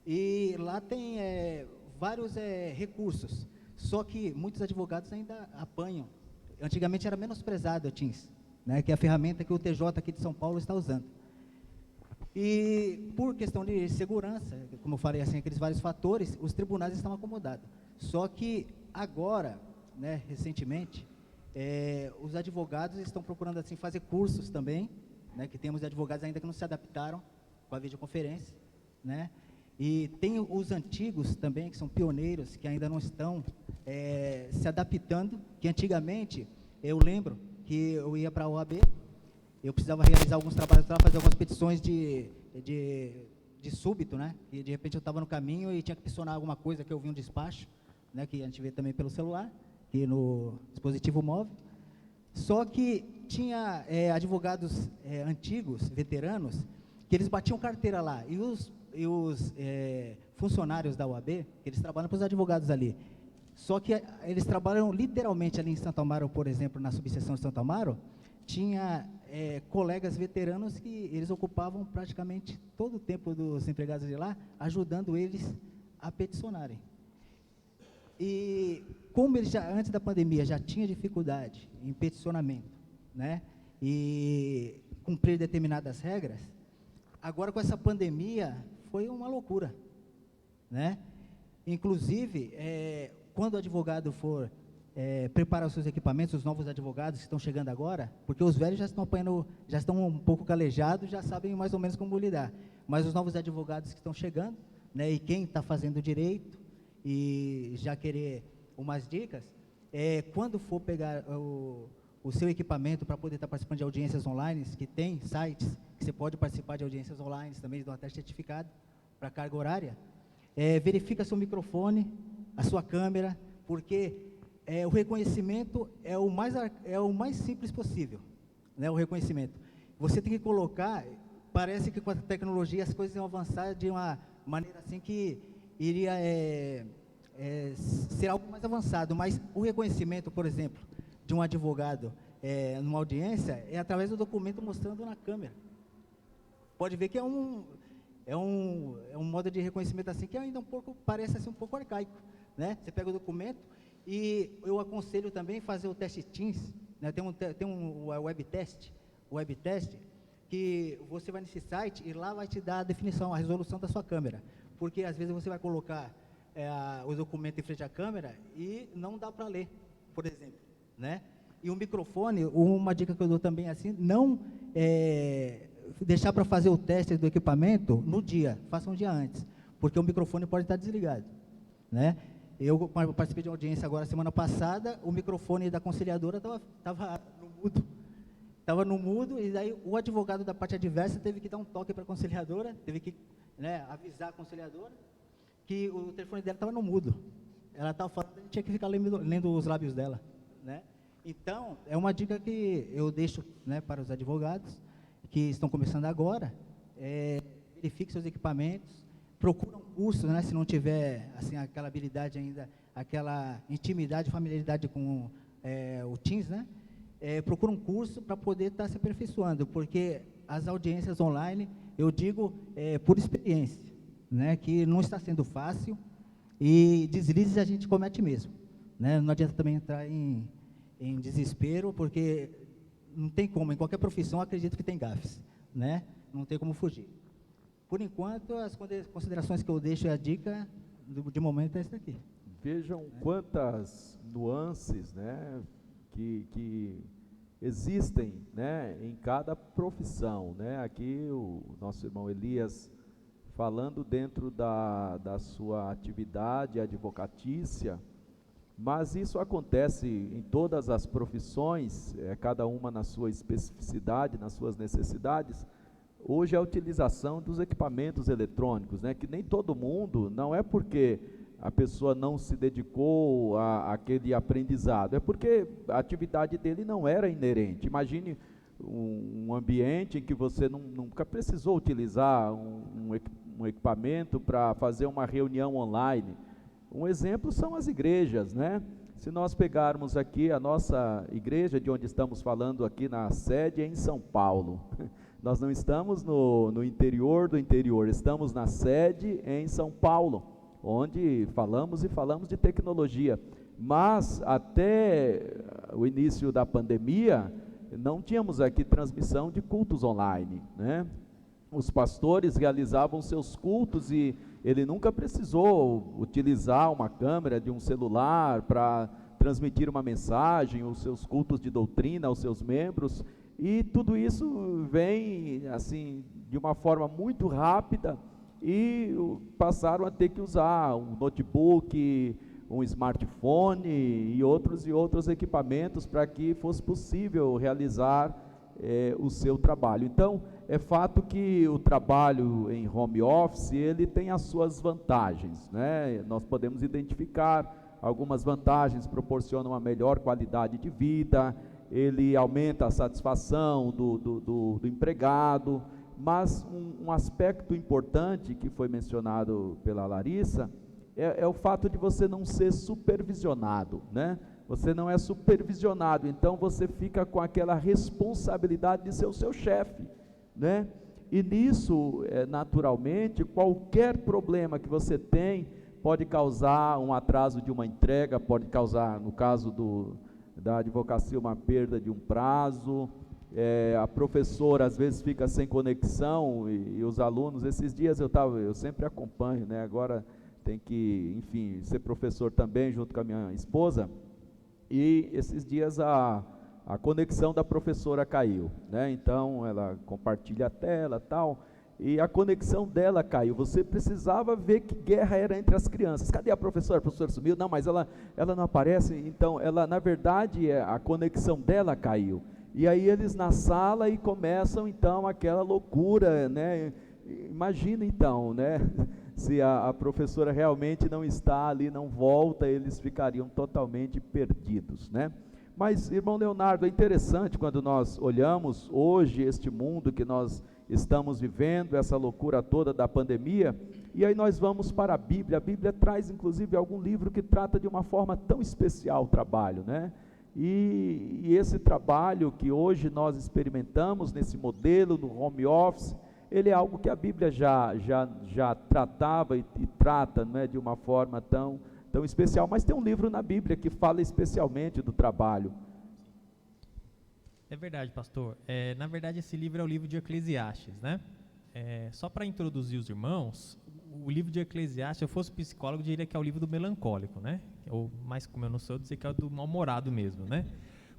E lá tem vários recursos, só que muitos advogados ainda apanham. Antigamente era menosprezado a Teams, né, que é a ferramenta que o TJ aqui de São Paulo está usando. E por questão de segurança, como eu falei, assim, aqueles vários fatores, os tribunais estão acomodados. Só que agora, né, recentemente, os advogados estão procurando assim fazer cursos também, né, que temos advogados ainda que não se adaptaram com a videoconferência, né, e tem os antigos também, que são pioneiros, que ainda não estão se adaptando, que antigamente, eu lembro que eu ia para a OAB, eu precisava realizar alguns trabalhos para fazer algumas petições de súbito, né, e de repente eu estava no caminho e tinha que peticionar alguma coisa que eu vi um despacho, né, que a gente vê também pelo celular, aqui no dispositivo móvel. Só que tinha advogados antigos, veteranos, que eles batiam carteira lá, e os funcionários da OAB, eles trabalham para os advogados ali, só que eles trabalham literalmente ali em Santo Amaro, por exemplo, na subseção de Santo Amaro, tinha colegas veteranos que eles ocupavam praticamente todo o tempo dos empregados de lá, ajudando eles a peticionarem. E como eles já, antes da pandemia, já tinha dificuldade em peticionamento, né, e cumprir determinadas regras, agora com essa pandemia foi uma loucura, né? Inclusive, quando o advogado for preparar os seus equipamentos, os novos advogados que estão chegando agora, porque os velhos já estão apanhando, já estão um pouco calejados, já sabem mais ou menos como lidar, mas os novos advogados que estão chegando, né, e quem está fazendo direito, e já querer umas dicas, quando for pegar o seu equipamento para poder estar participando de audiências online, que tem sites que você pode participar de audiências online, também dão até certificado para carga horária, verifica seu microfone, a sua câmera, porque o reconhecimento é o mais simples possível, né, o reconhecimento. Você tem que colocar, parece que com a tecnologia as coisas vão avançar de uma maneira assim que iria ser algo mais avançado, mas o reconhecimento, por exemplo, de um advogado numa audiência, é através do documento mostrando na câmera. Pode ver que é um modo de reconhecimento assim que ainda parece assim um pouco arcaico, né? Você pega o documento e eu aconselho também fazer o teste Teams, né? Tem um web test, que você vai nesse site e lá vai te dar a definição, a resolução da sua câmera, porque às vezes você vai colocar o documento em frente à câmera e não dá para ler, por exemplo, né? E o microfone, uma dica que eu dou também assim, não deixar para fazer o teste do equipamento no dia, faça um dia antes, porque o microfone pode estar desligado, né? Eu participei de uma audiência agora semana passada, o microfone da conciliadora estava no mudo, e daí o advogado da parte adversa teve que dar um toque para a conciliadora, teve que, né, avisar a conciliadora que o telefone dela estava no mudo. Ela estava falando, a gente tinha que ficar lendo os lábios dela, né? Então, é uma dica que eu deixo, né, para os advogados que estão começando agora, verifique seus equipamentos, procura um curso, né, se não tiver assim, aquela habilidade ainda, aquela intimidade, familiaridade com o Teams, né, procura um curso para poder estar se aperfeiçoando, porque as audiências online, eu digo por experiência, né, que não está sendo fácil, e deslizes a gente comete mesmo, né, não adianta também entrar em desespero, porque não tem como, em qualquer profissão acredito que tem gafes, né, não tem como fugir. Por enquanto, as considerações que eu deixo e a dica de momento é essa aqui. Vejam quantas nuances, né, que existem, né, em cada profissão, né? Aqui o nosso irmão Elias falando dentro da sua atividade advocatícia, mas isso acontece em todas as profissões, cada uma na sua especificidade, nas suas necessidades. Hoje a utilização dos equipamentos eletrônicos, né, que nem todo mundo, não é porque a pessoa não se dedicou àquele aprendizado, é porque a atividade dele não era inerente. Imagine um ambiente em que você nunca precisou utilizar um equipamento para fazer uma reunião online. Um exemplo são as igrejas, né? Se nós pegarmos aqui a nossa igreja, de onde estamos falando aqui na sede, é em São Paulo. Nós não estamos no interior do interior, estamos na sede em São Paulo, onde falamos de tecnologia. Mas até o início da pandemia, não tínhamos aqui transmissão de cultos online, né? Os pastores realizavam seus cultos e ele nunca precisou utilizar uma câmera de um celular para transmitir uma mensagem, os seus cultos de doutrina aos seus membros, e tudo isso vem assim de uma forma muito rápida e passaram a ter que usar um notebook, um smartphone e outros equipamentos para que fosse possível realizar o seu trabalho. Então, é fato que o trabalho em home office, ele tem as suas vantagens, né? Nós podemos identificar algumas vantagens, proporciona uma melhor qualidade de vida, ele aumenta a satisfação do empregado, mas um aspecto importante que foi mencionado pela Larissa, é o fato de você não ser supervisionado, né? Você não é supervisionado, então você fica com aquela responsabilidade de ser o seu chefe, né? E nisso, naturalmente, qualquer problema que você tem pode causar um atraso de uma entrega, pode causar, no caso da advocacia, uma perda de um prazo. A professora às vezes fica sem conexão e os alunos, esses dias eu sempre acompanho, né? Agora tem que, enfim, ser professor também junto com a minha esposa, e esses dias a conexão da professora caiu, né? Então ela compartilha a tela tal, e a conexão dela caiu. Você precisava ver que guerra era entre as crianças. Cadê a professora? A professora sumiu? Não, mas ela não aparece. Então ela, na verdade, a conexão dela caiu. E aí eles na sala e começam então aquela loucura, né? Imagina então, né? Se a professora realmente não está ali, não volta, eles ficariam totalmente perdidos, né? Mas, irmão Leonardo, é interessante quando nós olhamos hoje este mundo que nós estamos vivendo, essa loucura toda da pandemia, e aí nós vamos para a Bíblia traz inclusive algum livro que trata de uma forma tão especial o trabalho, né? E esse trabalho que hoje nós experimentamos nesse modelo, no home office, ele é algo que a Bíblia já tratava e trata, né, de uma forma tão especial, mas tem um livro na Bíblia que fala especialmente do trabalho. É verdade, pastor. Na verdade, esse livro é o livro de Eclesiastes, né? Só para introduzir os irmãos, o livro de Eclesiastes, se eu fosse psicólogo, eu diria que é o livro do melancólico, né? Ou, mais como eu não sou, eu dizer que é o do mal-humorado mesmo, né?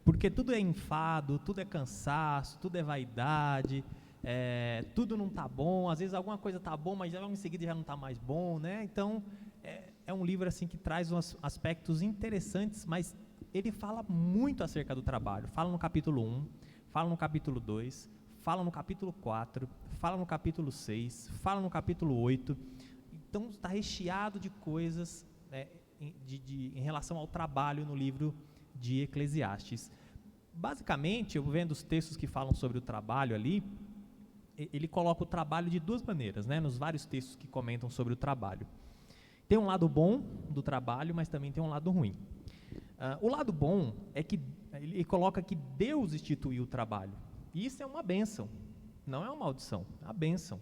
Porque tudo é enfado, tudo é cansaço, tudo é vaidade, tudo não está bom, às vezes alguma coisa está bom, mas logo em seguida já não está mais bom, né? Então, é um livro assim que traz uns aspectos interessantes, mas ele fala muito acerca do trabalho. Fala no capítulo 1, fala no capítulo 2, fala no capítulo 4, fala no capítulo 6, fala no capítulo 8. Então está recheado de coisas em relação ao trabalho no livro de Eclesiastes. Basicamente, eu vendo os textos que falam sobre o trabalho ali, ele coloca o trabalho de duas maneiras, né, nos vários textos que comentam sobre o trabalho. Tem um lado bom do trabalho, mas também tem um lado ruim. O lado bom é que ele coloca que Deus instituiu o trabalho. E isso é uma bênção, não é uma maldição, é uma bênção.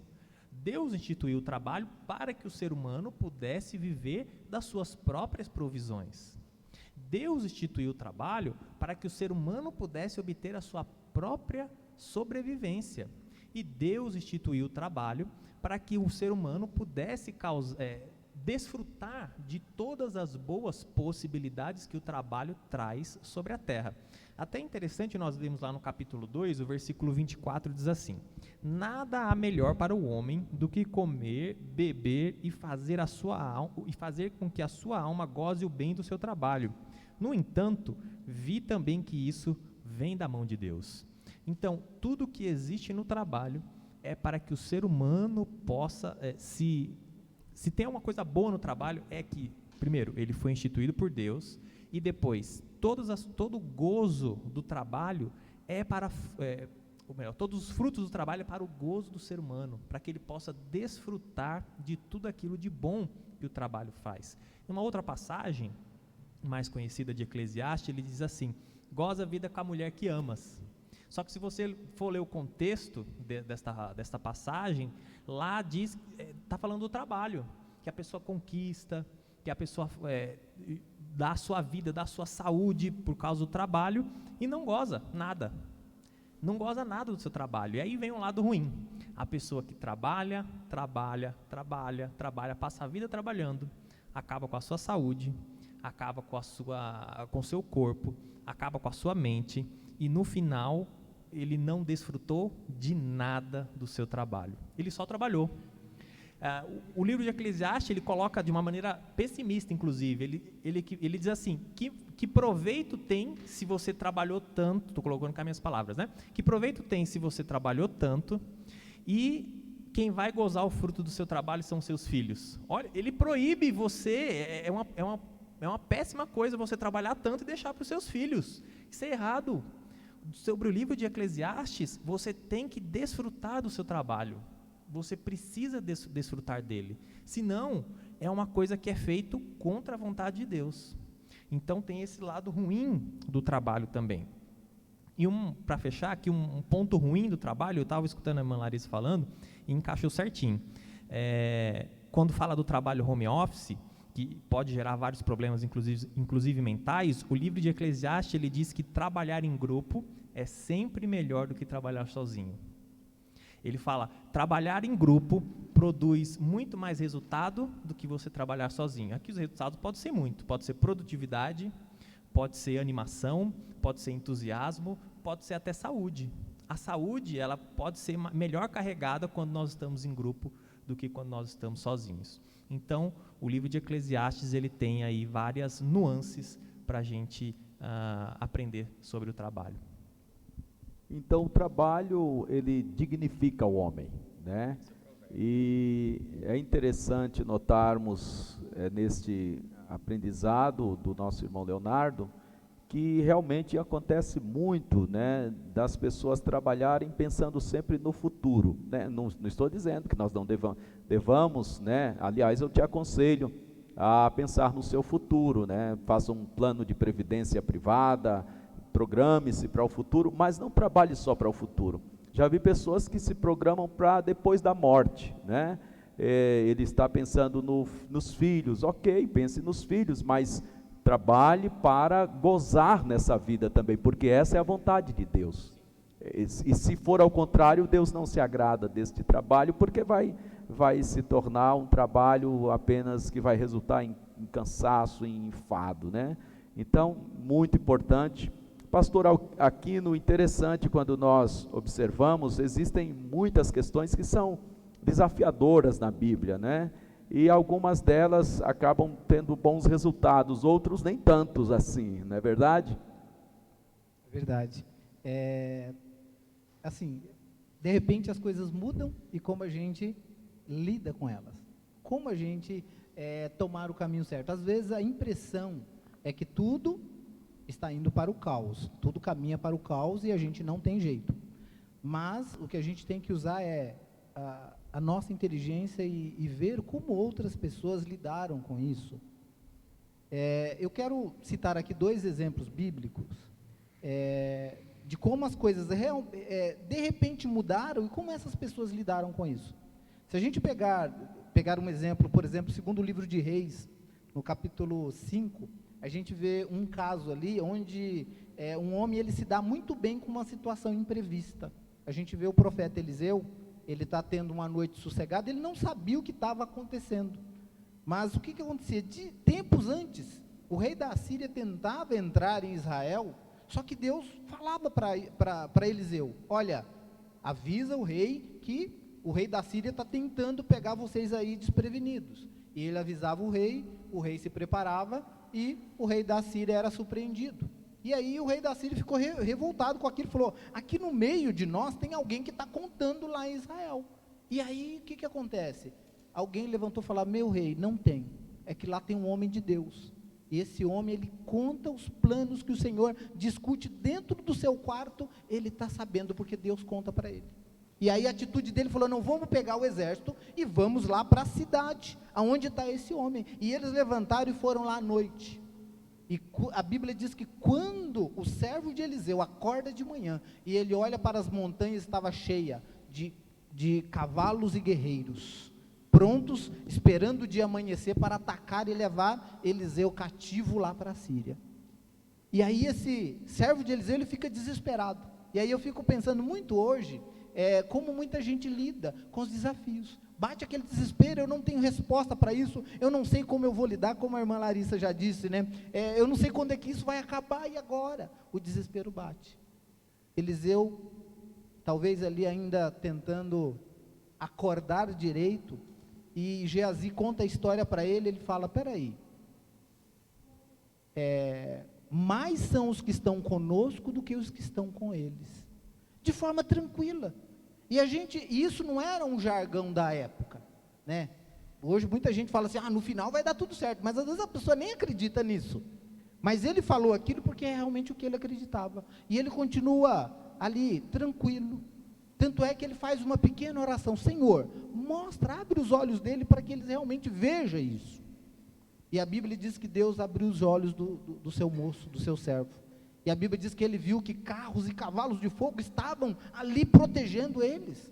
Deus instituiu o trabalho para que o ser humano pudesse viver das suas próprias provisões. Deus instituiu o trabalho para que o ser humano pudesse obter a sua própria sobrevivência. E Deus instituiu o trabalho para que o ser humano pudesse desfrutar de todas as boas possibilidades que o trabalho traz sobre a terra. Até interessante, nós vemos lá no capítulo 2, o versículo 24 diz assim: nada há melhor para o homem do que comer, beber e fazer com que a sua alma goze o bem do seu trabalho. No entanto, vi também que isso vem da mão de Deus. Então, tudo que existe no trabalho é para que o ser humano possa, se tem uma coisa boa no trabalho, é que, primeiro, ele foi instituído por Deus, e depois, todo o gozo do trabalho todos os frutos do trabalho é para o gozo do ser humano, para que ele possa desfrutar de tudo aquilo de bom que o trabalho faz. Em uma outra passagem, mais conhecida de Eclesiastes, ele diz assim: goza a vida com a mulher que amas. Só que se você for ler o contexto desta passagem, lá diz, está falando do trabalho, que a pessoa conquista, que a pessoa dá a sua vida, dá a sua saúde por causa do trabalho, e não goza nada. não goza nada do seu trabalho. E aí vem um lado ruim. A pessoa que trabalha, passa a vida trabalhando, acaba com a sua saúde, acaba com o seu corpo, acaba com a sua mente, e no final ele não desfrutou de nada do seu trabalho. Ele só trabalhou. O livro de Eclesiastes, ele coloca de uma maneira pessimista, inclusive. Ele diz assim, que proveito tem se você trabalhou tanto, estou colocando com as minhas palavras, né? Que proveito tem se você trabalhou tanto e quem vai gozar o fruto do seu trabalho são seus filhos. Olha, ele proíbe você, é uma péssima coisa você trabalhar tanto e deixar para os seus filhos. Isso é errado. Sobre o livro de Eclesiastes, você tem que desfrutar do seu trabalho. Você precisa desfrutar dele. Senão, é uma coisa que é feito contra a vontade de Deus. Então, tem esse lado ruim do trabalho também. E para fechar aqui, um ponto ruim do trabalho, eu estava escutando a irmã Larissa falando, e encaixou certinho. Quando fala do trabalho home office, que pode gerar vários problemas, inclusive mentais, o livro de Eclesiastes, ele diz que trabalhar em grupo é sempre melhor do que trabalhar sozinho. Ele fala, trabalhar em grupo produz muito mais resultado do que você trabalhar sozinho. Aqui os resultados podem ser muito, pode ser produtividade, pode ser animação, pode ser entusiasmo, pode ser até saúde. A saúde, ela pode ser melhor carregada quando nós estamos em grupo do que quando nós estamos sozinhos. Então, o livro de Eclesiastes, ele tem aí várias nuances para a gente aprender sobre o trabalho. Então, o trabalho, ele dignifica o homem, né? E é interessante notarmos neste aprendizado do nosso irmão Leonardo, que realmente acontece muito, né, das pessoas trabalharem pensando sempre no futuro, né? Não estou dizendo que nós não devamos, né? Aliás, eu te aconselho a pensar no seu futuro, né? Faça um plano de previdência privada, programe-se para o futuro, mas não trabalhe só para o futuro. Já vi pessoas que se programam para depois da morte, né? Ele está pensando nos filhos, ok, pense nos filhos, mas trabalhe para gozar nessa vida também, porque essa é a vontade de Deus. E se for ao contrário, Deus não se agrada deste trabalho, porque vai se tornar um trabalho apenas que vai resultar em cansaço, em enfado, né? Então, muito importante. Pastor Aquino, interessante, quando nós observamos, existem muitas questões que são desafiadoras na Bíblia, né? E algumas delas acabam tendo bons resultados, outros nem tantos assim, não é verdade? É verdade. Assim, de repente as coisas mudam e como a gente lida com elas. Como a gente tomar o caminho certo. Às vezes a impressão é que tudo está indo para o caos, tudo caminha para o caos e a gente não tem jeito. Mas o que a gente tem que usar é a nossa inteligência e ver como outras pessoas lidaram com isso. Eu quero citar aqui 2 exemplos bíblicos de como as coisas de repente mudaram e como essas pessoas lidaram com isso. Se a gente pegar um exemplo, por exemplo, segundo o livro de Reis, no capítulo 5, a gente vê um caso ali onde um homem ele se dá muito bem com uma situação imprevista. A gente vê o profeta Eliseu, ele está tendo uma noite sossegada, ele não sabia o que estava acontecendo. Mas o que acontecia? De tempos antes, o rei da Síria tentava entrar em Israel, só que Deus falava para Eliseu, olha, avisa o rei que o rei da Síria está tentando pegar vocês aí desprevenidos. E ele avisava o rei se preparava, e o rei da Síria era surpreendido. E aí o rei da Síria ficou revoltado com aquilo, falou, aqui no meio de nós tem alguém que está contando lá em Israel. E aí o que acontece? Alguém levantou e falou, meu rei, não tem, é que lá tem um homem de Deus, e esse homem ele conta os planos que o Senhor discute dentro do seu quarto, ele está sabendo porque Deus conta para ele. E aí a atitude dele falou, não, vamos pegar o exército e vamos lá para a cidade, aonde está esse homem. E eles levantaram e foram lá à noite. E a Bíblia diz que quando o servo de Eliseu acorda de manhã, e ele olha para as montanhas, estava cheia de cavalos e guerreiros, prontos, esperando o dia amanhecer para atacar e levar Eliseu cativo lá para a Síria. E aí esse servo de Eliseu, ele fica desesperado. E aí eu fico pensando muito hoje, como muita gente lida com os desafios. Bate aquele desespero, eu não tenho resposta para isso, eu não sei como eu vou lidar, como a irmã Larissa já disse, né? Eu não sei quando é que isso vai acabar, e agora? O desespero bate. Eliseu, talvez ali ainda tentando acordar direito, e Geazi conta a história para ele, ele fala, peraí, mais são os que estão conosco do que os que estão com eles, de forma tranquila. E isso não era um jargão da época, né? Hoje muita gente fala assim, no final vai dar tudo certo, mas às vezes a pessoa nem acredita nisso. Mas ele falou aquilo porque é realmente o que ele acreditava. E ele continua ali, tranquilo. Tanto é que ele faz uma pequena oração, Senhor, abre os olhos dele para que ele realmente veja isso. E a Bíblia diz que Deus abriu os olhos do seu moço, do seu servo. E a Bíblia diz que ele viu que carros e cavalos de fogo estavam ali protegendo eles.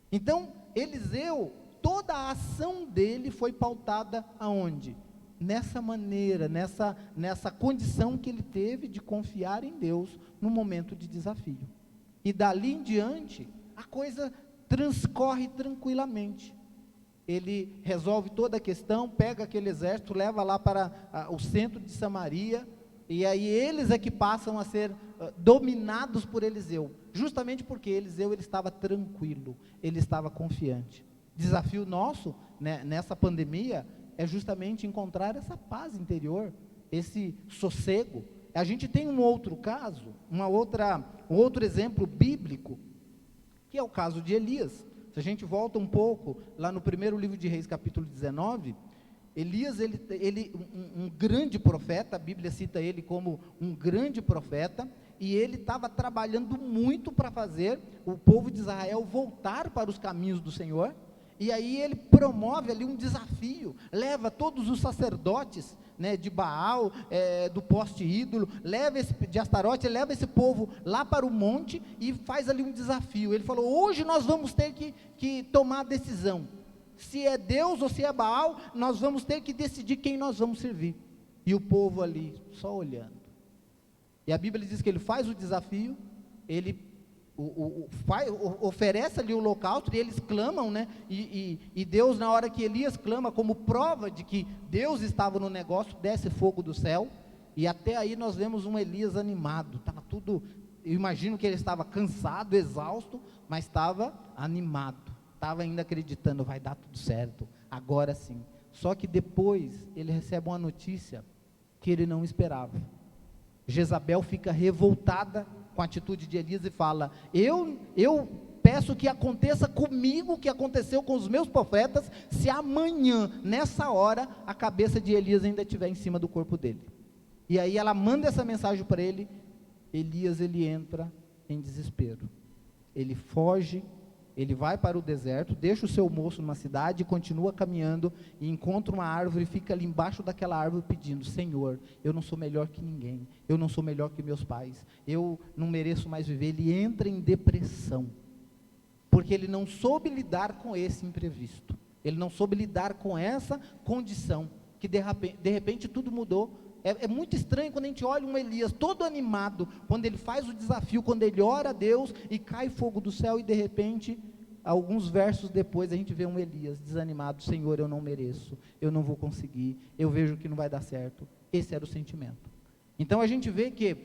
Então, Eliseu, toda a ação dele foi pautada aonde? Nessa maneira, nessa condição que ele teve de confiar em Deus no momento de desafio. E dali em diante, a coisa transcorre tranquilamente. Ele resolve toda a questão, pega aquele exército, leva lá para o centro de Samaria, e aí eles é que passam a ser dominados por Eliseu, justamente porque Eliseu ele estava tranquilo, ele estava confiante. Desafio nosso, né, nessa pandemia, é justamente encontrar essa paz interior, esse sossego. A gente tem um outro caso, um outro exemplo bíblico, que é o caso de Elias. Se a gente volta um pouco, lá no primeiro livro de Reis, capítulo 19, Elias, um grande profeta, a Bíblia cita ele como um grande profeta, e ele estava trabalhando muito para fazer o povo de Israel voltar para os caminhos do Senhor, e aí ele promove ali um desafio, leva todos os sacerdotes, né, de Baal, do poste ídolo, de Astarote, leva esse povo lá para o monte, e faz ali um desafio. Ele falou, hoje nós vamos ter que tomar a decisão, se é Deus ou se é Baal, nós vamos ter que decidir quem nós vamos servir. E o povo ali, só olhando. E a Bíblia diz que ele faz o desafio, ele oferece ali o holocausto, e eles clamam, né? E Deus, na hora que Elias clama, como prova de que Deus estava no negócio, desce fogo do céu, e até aí nós vemos um Elias animado, estava tudo, eu imagino que ele estava cansado, exausto, mas estava animado, estava ainda acreditando, vai dar tudo certo, agora sim. Só que depois ele recebe uma notícia que ele não esperava. Jezabel fica revoltada com a atitude de Elias e fala, eu peço que aconteça comigo o que aconteceu com os meus profetas, se amanhã, nessa hora, a cabeça de Elias ainda estiver em cima do corpo dele. E aí ela manda essa mensagem para ele, Elias, ele entra em desespero, ele foge, ele vai para o deserto, deixa o seu moço numa cidade, continua caminhando, e encontra uma árvore, e fica ali embaixo daquela árvore pedindo, Senhor, eu não sou melhor que ninguém, eu não sou melhor que meus pais, eu não mereço mais viver. Ele entra em depressão, porque ele não soube lidar com esse imprevisto, ele não soube lidar com essa condição, que de repente tudo mudou. É muito estranho quando a gente olha um Elias todo animado, quando ele faz o desafio, quando ele ora a Deus e cai fogo do céu, e de repente, alguns versos depois, a gente vê um Elias desanimado, Senhor, eu não mereço, eu não vou conseguir, eu vejo que não vai dar certo. Esse era o sentimento. Então a gente vê que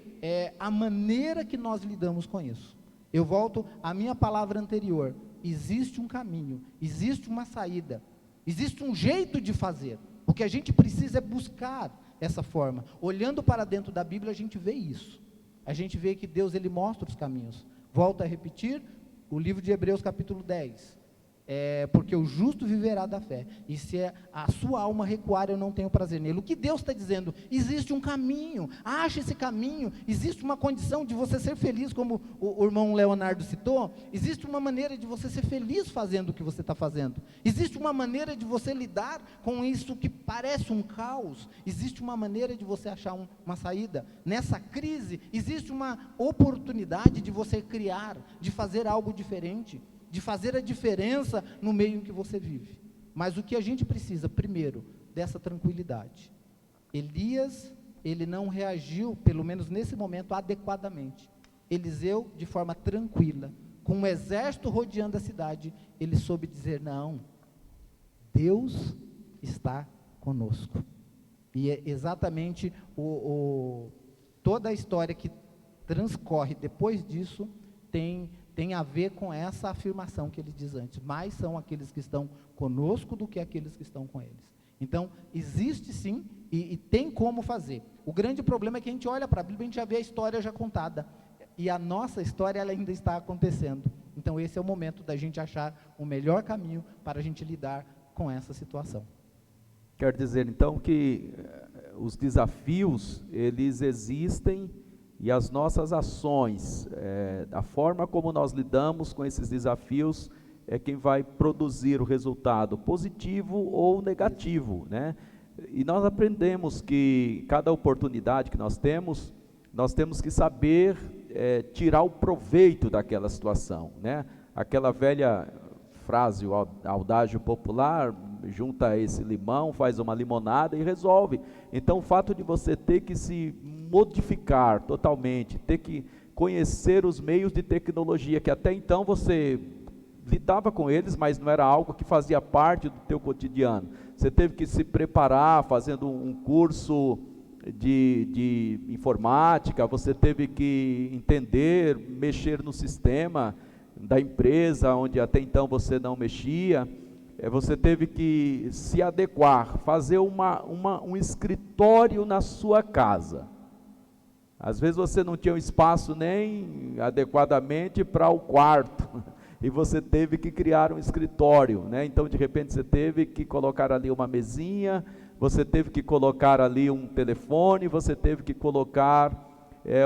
a maneira que nós lidamos com isso. Eu volto à minha palavra anterior, existe um caminho, existe uma saída, existe um jeito de fazer. O que a gente precisa é buscar essa forma. Olhando para dentro da Bíblia, a gente vê isso. A gente vê que Deus, ele mostra os caminhos. Volto a repetir, o livro de Hebreus capítulo 10. Porque o justo viverá da fé, e se a sua alma recuar, eu não tenho prazer nele. O que Deus está dizendo? Existe um caminho, ache esse caminho, existe uma condição de você ser feliz, como o irmão Leonardo citou, existe uma maneira de você ser feliz fazendo o que você está fazendo, existe uma maneira de você lidar com isso que parece um caos, existe uma maneira de você achar uma saída. Nessa crise, existe uma oportunidade de você criar, de fazer algo diferente, de fazer a diferença no meio em que você vive. Mas o que a gente precisa, primeiro, dessa tranquilidade. Elias, ele não reagiu, pelo menos nesse momento, adequadamente. Eliseu, de forma tranquila, com um exército rodeando a cidade, ele soube dizer: não, Deus está conosco. E é exatamente toda a história que transcorre depois disso tem a ver com essa afirmação que ele diz antes: mais são aqueles que estão conosco do que aqueles que estão com eles. Então, existe sim, e tem como fazer. O grande problema é que a gente olha para a Bíblia e a gente já vê a história já contada, e a nossa história ela ainda está acontecendo. Então, esse é o momento da gente achar o melhor caminho para a gente lidar com essa situação. Quer dizer, então, que os desafios, eles existem, e as nossas ações, a forma como nós lidamos com esses desafios, é quem vai produzir o resultado positivo ou negativo, né? E nós aprendemos que cada oportunidade que nós temos que saber tirar o proveito daquela situação, né? Aquela velha frase, o adágio popular: junta esse limão, faz uma limonada e resolve. Então, o fato de você ter que se modificar totalmente, ter que conhecer os meios de tecnologia, que até então você lidava com eles, mas não era algo que fazia parte do teu cotidiano. Você teve que se preparar fazendo um curso de informática, você teve que entender, mexer no sistema da empresa, onde até então você não mexia. Você teve que se adequar, fazer um escritório na sua casa. Às vezes você não tinha um espaço nem adequadamente para o quarto, e você teve que criar um escritório, né? Então, de repente, você teve que colocar ali uma mesinha, você teve que colocar ali um telefone, você teve que colocar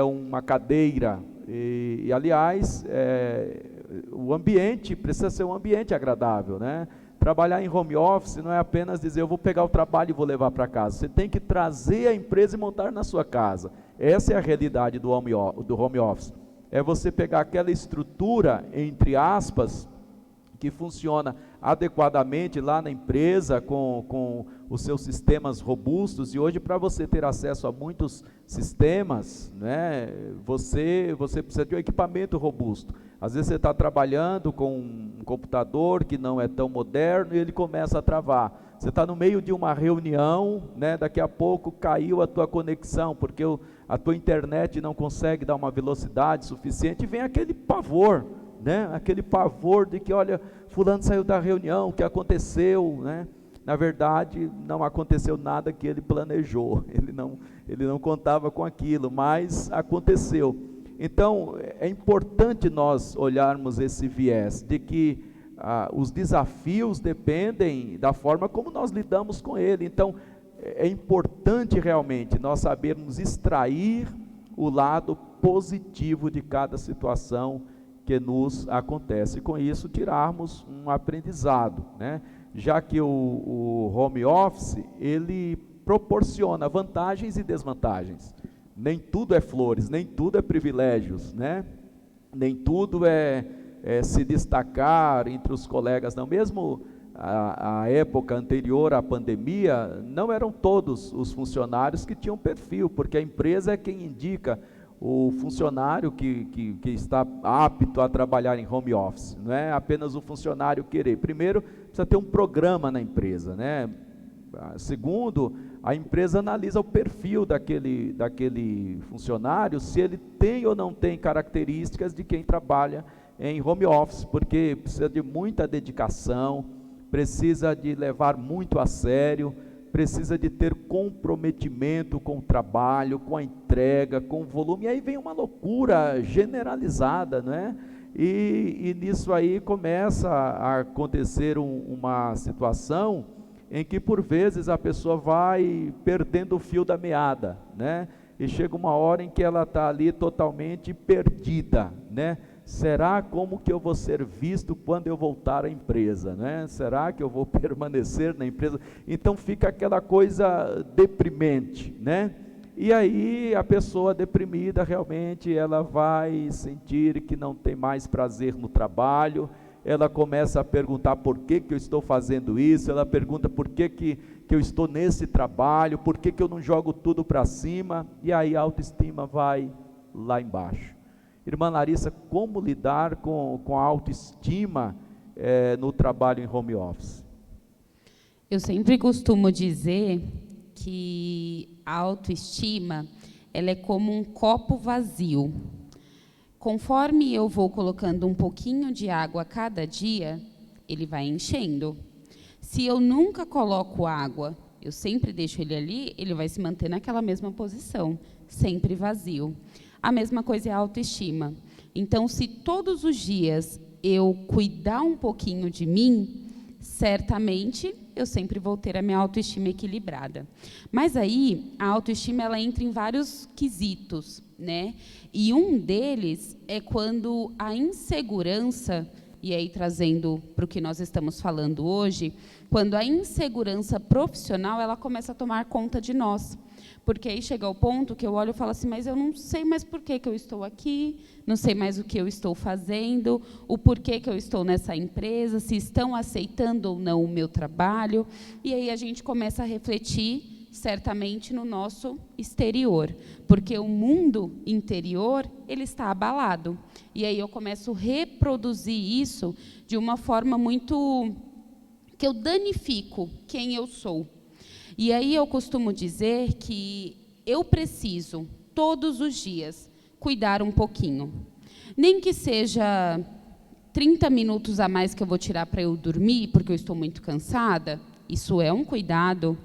uma cadeira, e aliás, o ambiente precisa ser um ambiente agradável, né? Trabalhar em home office não é apenas dizer: eu vou pegar o trabalho e vou levar para casa. Você tem que trazer a empresa e montar na sua casa. Essa é a realidade do home office. É você pegar aquela estrutura, entre aspas, que funciona adequadamente lá na empresa, com os seus sistemas robustos. E hoje, para você ter acesso a muitos sistemas, né, você precisa de um equipamento robusto. Às vezes você está trabalhando com um computador que não é tão moderno e ele começa a travar. Você está no meio de uma reunião, né, daqui a pouco caiu a tua conexão, porque a tua internet não consegue dar uma velocidade suficiente, e vem aquele pavor, né, aquele pavor de que, olha, fulano saiu da reunião, o que aconteceu, né? Na verdade, não aconteceu nada que ele planejou, ele não contava com aquilo, mas aconteceu. Então, é importante nós olharmos esse viés, de que os desafios dependem da forma como nós lidamos com ele. Então, é importante realmente nós sabermos extrair o lado positivo de cada situação que nos acontece, e com isso tirarmos um aprendizado, né? Já que o home office, ele proporciona vantagens e desvantagens. Nem tudo é flores, nem tudo é privilégios, né? Nem tudo é se destacar entre os colegas, não. Mesmo a época anterior à pandemia, não eram todos os funcionários que tinham perfil, porque a empresa é quem indica o funcionário que está apto a trabalhar em home office. Não é apenas o funcionário querer. Primeiro, precisa ter um programa na empresa, né? Segundo, a empresa analisa o perfil daquele funcionário, se ele tem ou não tem características de quem trabalha em home office, porque precisa de muita dedicação, precisa de levar muito a sério, precisa de ter comprometimento com o trabalho, com a entrega, com o volume. E aí vem uma loucura generalizada, né? E nisso aí começa a acontecer uma situação em que, por vezes, a pessoa vai perdendo o fio da meada, né? E chega uma hora em que ela está ali totalmente perdida, né? Será como que eu vou ser visto quando eu voltar à empresa, né? Será que eu vou permanecer na empresa? Então fica aquela coisa deprimente, né? E aí a pessoa deprimida realmente ela vai sentir que não tem mais prazer no trabalho, ela começa a perguntar por que eu estou fazendo isso, ela pergunta por que eu estou nesse trabalho, por que eu não jogo tudo para cima, e aí a autoestima vai lá embaixo. Irmã Larissa, como lidar com a autoestima no trabalho em home office? Eu sempre costumo dizer que a autoestima, ela é como um copo vazio. Conforme eu vou colocando um pouquinho de água a cada dia, ele vai enchendo. Se eu nunca coloco água, eu sempre deixo ele ali, ele vai se manter naquela mesma posição, sempre vazio. A mesma coisa é a autoestima. Então, se todos os dias eu cuidar um pouquinho de mim, certamente eu sempre vou ter a minha autoestima equilibrada. Mas aí, a autoestima ela entra em vários quesitos, né? E um deles é quando a insegurança, e aí trazendo para o que nós estamos falando hoje, quando a insegurança profissional ela começa a tomar conta de nós. Porque aí chega ao ponto que eu olho e falo assim, mas eu não sei mais por que eu estou aqui, não sei mais o que eu estou fazendo, o porquê que eu estou nessa empresa, se estão aceitando ou não o meu trabalho. E aí a gente começa a refletir, certamente, no nosso exterior. Porque o mundo interior, ele está abalado. E aí eu começo a reproduzir isso de uma forma muito... que eu danifico quem eu sou. E aí eu costumo dizer que eu preciso, todos os dias, cuidar um pouquinho. Nem que seja 30 minutos a mais que eu vou tirar para eu dormir, porque eu estou muito cansada, isso é um cuidado.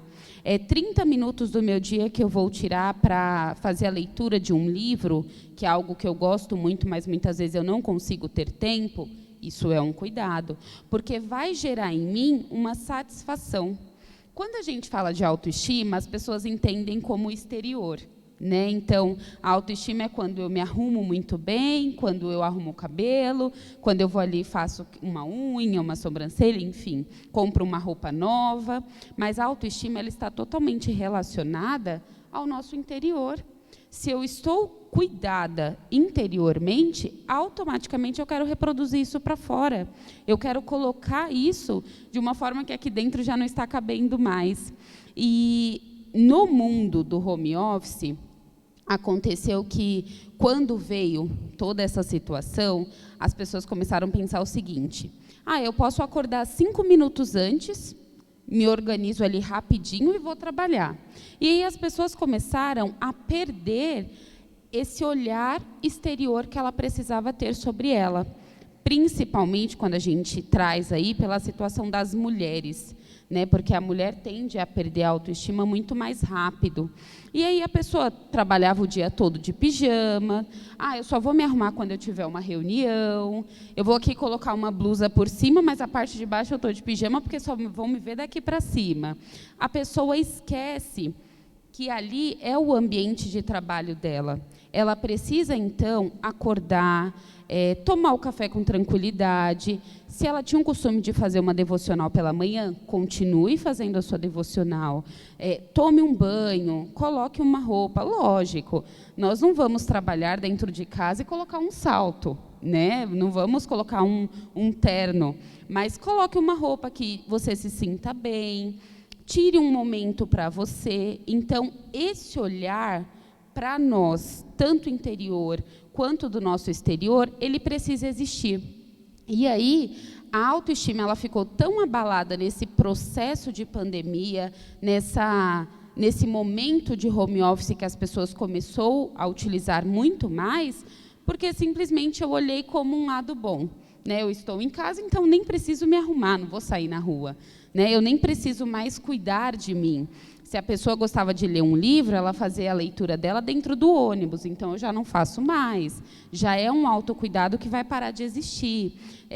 É 30 minutos do meu dia que eu vou tirar para fazer a leitura de um livro, que é algo que eu gosto muito, mas muitas vezes eu não consigo ter tempo, isso é um cuidado. Porque vai gerar em mim uma satisfação. Quando a gente fala de autoestima, as pessoas entendem como exterior, né? Então, a autoestima é quando eu me arrumo muito bem, quando eu arrumo o cabelo, quando eu vou ali e faço uma unha, uma sobrancelha, enfim, compro uma roupa nova. Mas a autoestima ela está totalmente relacionada ao nosso interior. Se eu estou cuidada interiormente, automaticamente eu quero reproduzir isso para fora. Eu quero colocar isso de uma forma que aqui dentro já não está cabendo mais. E no mundo do home office, aconteceu que, quando veio toda essa situação, as pessoas começaram a pensar o seguinte, eu posso acordar 5 minutos antes, me organizo ali rapidinho e vou trabalhar. E aí as pessoas começaram a perder esse olhar exterior que ela precisava ter sobre ela, principalmente quando a gente traz aí pela situação das mulheres, né? Porque a mulher tende a perder a autoestima muito mais rápido. E aí a pessoa trabalhava o dia todo de pijama, eu só vou me arrumar quando eu tiver uma reunião, eu vou aqui colocar uma blusa por cima, mas a parte de baixo eu estou de pijama porque só vão me ver daqui para cima. A pessoa esquece que ali é o ambiente de trabalho dela. Ela precisa, então, acordar, tomar o café com tranquilidade. Se ela tinha um costume de fazer uma devocional pela manhã, continue fazendo a sua devocional. Tome um banho, coloque uma roupa. Lógico, nós não vamos trabalhar dentro de casa e colocar um salto, né? Não vamos colocar um terno, mas coloque uma roupa que você se sinta bem, tire um momento para você. Então, esse olhar para nós, tanto interior quanto do nosso exterior, ele precisa existir. E aí, a autoestima ela ficou tão abalada nesse processo de pandemia, nesse momento de home office que as pessoas começou a utilizar muito mais, porque simplesmente eu olhei como um lado bom. Né? Eu estou em casa, então nem preciso me arrumar, não vou sair na rua. Né? Eu nem preciso mais cuidar de mim. Se a pessoa gostava de ler um livro, ela fazia a leitura dela dentro do ônibus, então eu já não faço mais. Já é um autocuidado que vai parar de existir.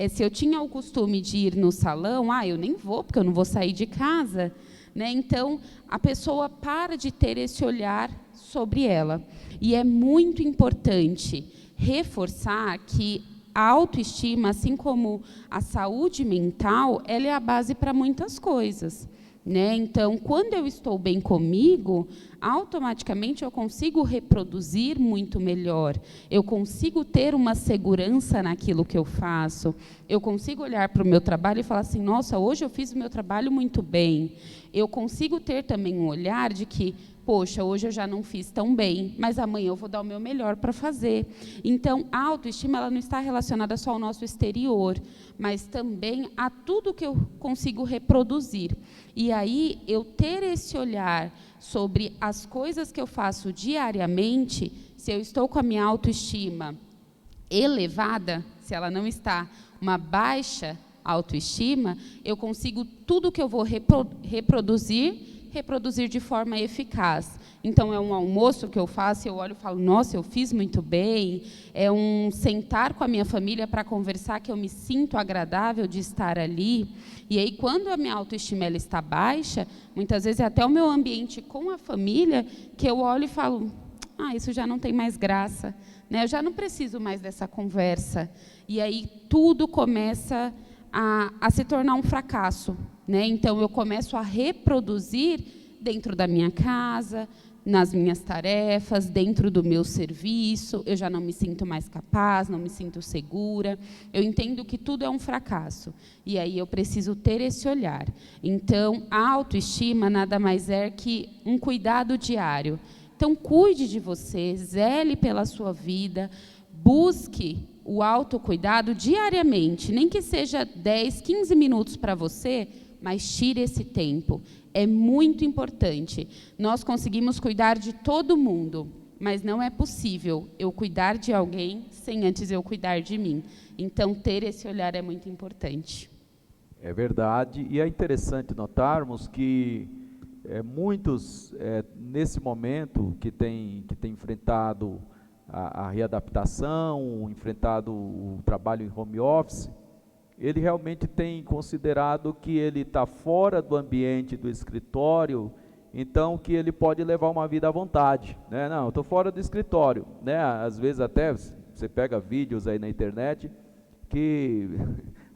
Se eu tinha o costume de ir no salão, eu nem vou, porque eu não vou sair de casa. Né? Então, a pessoa para de ter esse olhar sobre ela. E é muito importante reforçar que a autoestima, assim como a saúde mental, ela é a base para muitas coisas. Né? Então, quando eu estou bem comigo, automaticamente eu consigo reproduzir muito melhor, eu consigo ter uma segurança naquilo que eu faço, eu consigo olhar para o meu trabalho e falar assim, nossa, hoje eu fiz o meu trabalho muito bem. Eu consigo ter também um olhar de que Poxa, hoje eu já não fiz tão bem, mas amanhã eu vou dar o meu melhor para fazer. Então, a autoestima ela não está relacionada só ao nosso exterior, mas também a tudo que eu consigo reproduzir. E aí, eu ter esse olhar sobre as coisas que eu faço diariamente, se eu estou com a minha autoestima elevada, se ela não está uma baixa autoestima, eu consigo tudo que eu vou reproduzir de forma eficaz. Então, é um almoço que eu faço, eu olho e falo, nossa, eu fiz muito bem. É um sentar com a minha família para conversar, que eu me sinto agradável de estar ali. E aí, quando a minha autoestima ela está baixa, muitas vezes é até o meu ambiente com a família, que eu olho e falo, isso já não tem mais graça, né? Eu já não preciso mais dessa conversa. E aí, tudo começa a se tornar um fracasso, né? Então, eu começo a reproduzir dentro da minha casa, nas minhas tarefas, dentro do meu serviço, eu já não me sinto mais capaz, não me sinto segura, eu entendo que tudo é um fracasso, e aí eu preciso ter esse olhar. Então, a autoestima nada mais é que um cuidado diário. Então, cuide de você, zele pela sua vida, busque o autocuidado diariamente, nem que seja 10, 15 minutos para você, mas tire esse tempo. É muito importante. Nós conseguimos cuidar de todo mundo, mas não é possível eu cuidar de alguém sem antes eu cuidar de mim. Então, ter esse olhar é muito importante. É verdade, e é interessante notarmos que muitos, nesse momento, que tem enfrentado a readaptação, enfrentado o trabalho em home office, ele realmente tem considerado que ele está fora do ambiente do escritório, então que ele pode levar uma vida à vontade, né? Não, eu estou fora do escritório, né? Às vezes até você pega vídeos aí na internet que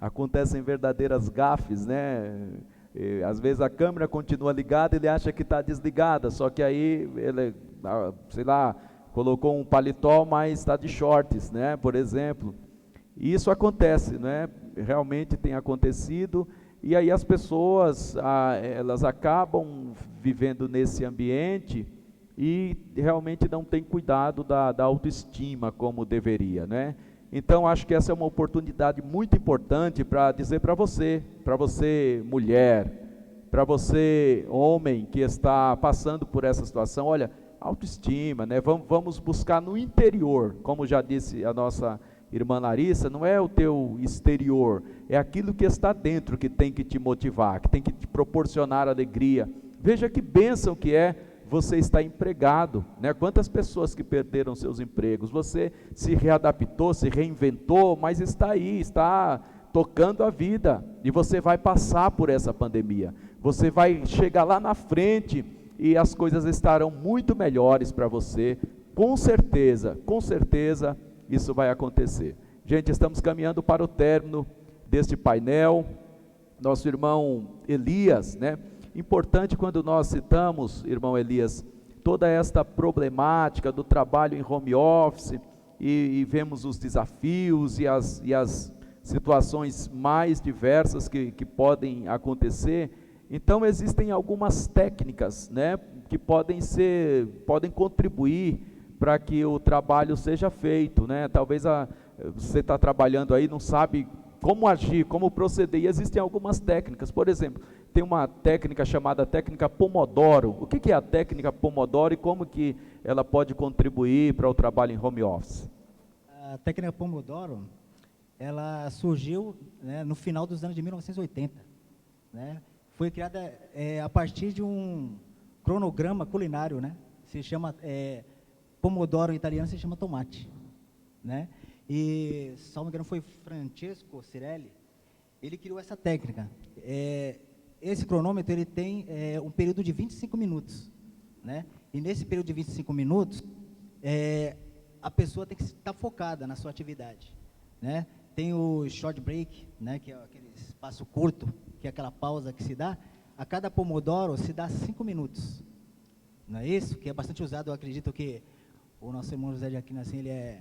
acontecem verdadeiras gafes, né? E, às vezes a câmera continua ligada, ele acha que está desligada, só que aí ele, sei lá, colocou um paletó, mas está de shorts, né? Por exemplo. E isso acontece, né? Realmente tem acontecido, e aí as pessoas, elas acabam vivendo nesse ambiente e realmente não têm cuidado da autoestima como deveria, né? Então, acho que essa é uma oportunidade muito importante para dizer para você mulher, para você homem que está passando por essa situação, olha, autoestima, né? Vamos buscar no interior, como já disse a nossa irmã Larissa, não é o teu exterior, é aquilo que está dentro que tem que te motivar, que tem que te proporcionar alegria. Veja que bênção que é você estar empregado, né? Quantas pessoas que perderam seus empregos, você se readaptou, se reinventou, mas está aí, está tocando a vida, e você vai passar por essa pandemia, você vai chegar lá na frente e as coisas estarão muito melhores para você, com certeza, isso vai acontecer. Gente, estamos caminhando para o término deste painel. Nosso irmão Elias, né? Importante quando nós citamos, irmão Elias, toda esta problemática do trabalho em home office e vemos os desafios e as situações mais diversas que podem acontecer. Então existem algumas técnicas, né, que podem contribuir para que o trabalho seja feito, né? Talvez você está trabalhando aí, não sabe como agir, como proceder, e existem algumas técnicas. Por exemplo, tem uma técnica chamada técnica Pomodoro. O que é a técnica Pomodoro e como que ela pode contribuir para o trabalho em home office? A técnica Pomodoro, ela surgiu, né, no final dos anos de 1980, né? Foi criada a partir de um cronograma culinário, né? Se chama Pomodoro em italiano, se chama tomate, né? E, se não me engano, foi Francesco Cirelli, ele criou essa técnica. Esse cronômetro, ele tem um período de 25 minutos, né? E nesse período de 25 minutos, a pessoa tem que estar focada na sua atividade, né? Tem o short break, né, que é aquele espaço curto, que é aquela pausa que se dá. A cada Pomodoro se dá 5 minutos, não é isso? Que é bastante usado, eu acredito que o nosso irmão José de Aquino, assim, ele é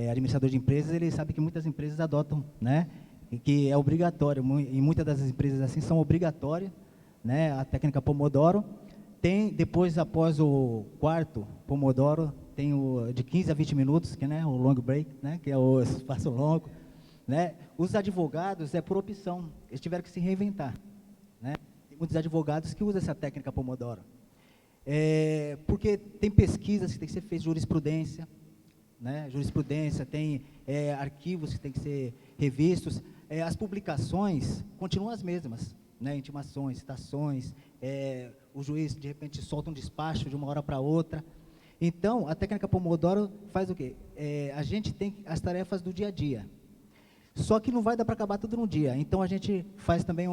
administrador de empresas, ele sabe que muitas empresas adotam, né? E que é obrigatório, e muitas das empresas assim são obrigatórias, né? A técnica Pomodoro, Tem, depois, após o quarto Pomodoro, tem o de 15 a 20 minutos, que, né, o long break, né, que é o espaço longo. Né? Os advogados é por opção, eles tiveram que se reinventar. Né? Tem muitos advogados que usam essa técnica Pomodoro. Porque tem pesquisas que tem que ser feitas, jurisprudência, né? Jurisprudência, tem arquivos que tem que ser revistos. As publicações continuam as mesmas, né? Intimações, citações, o juiz, de repente, solta um despacho de uma hora para outra. Então, a técnica Pomodoro faz o quê? A gente tem as tarefas do dia a dia. Só que não vai dar para acabar tudo num dia. Então, a gente faz também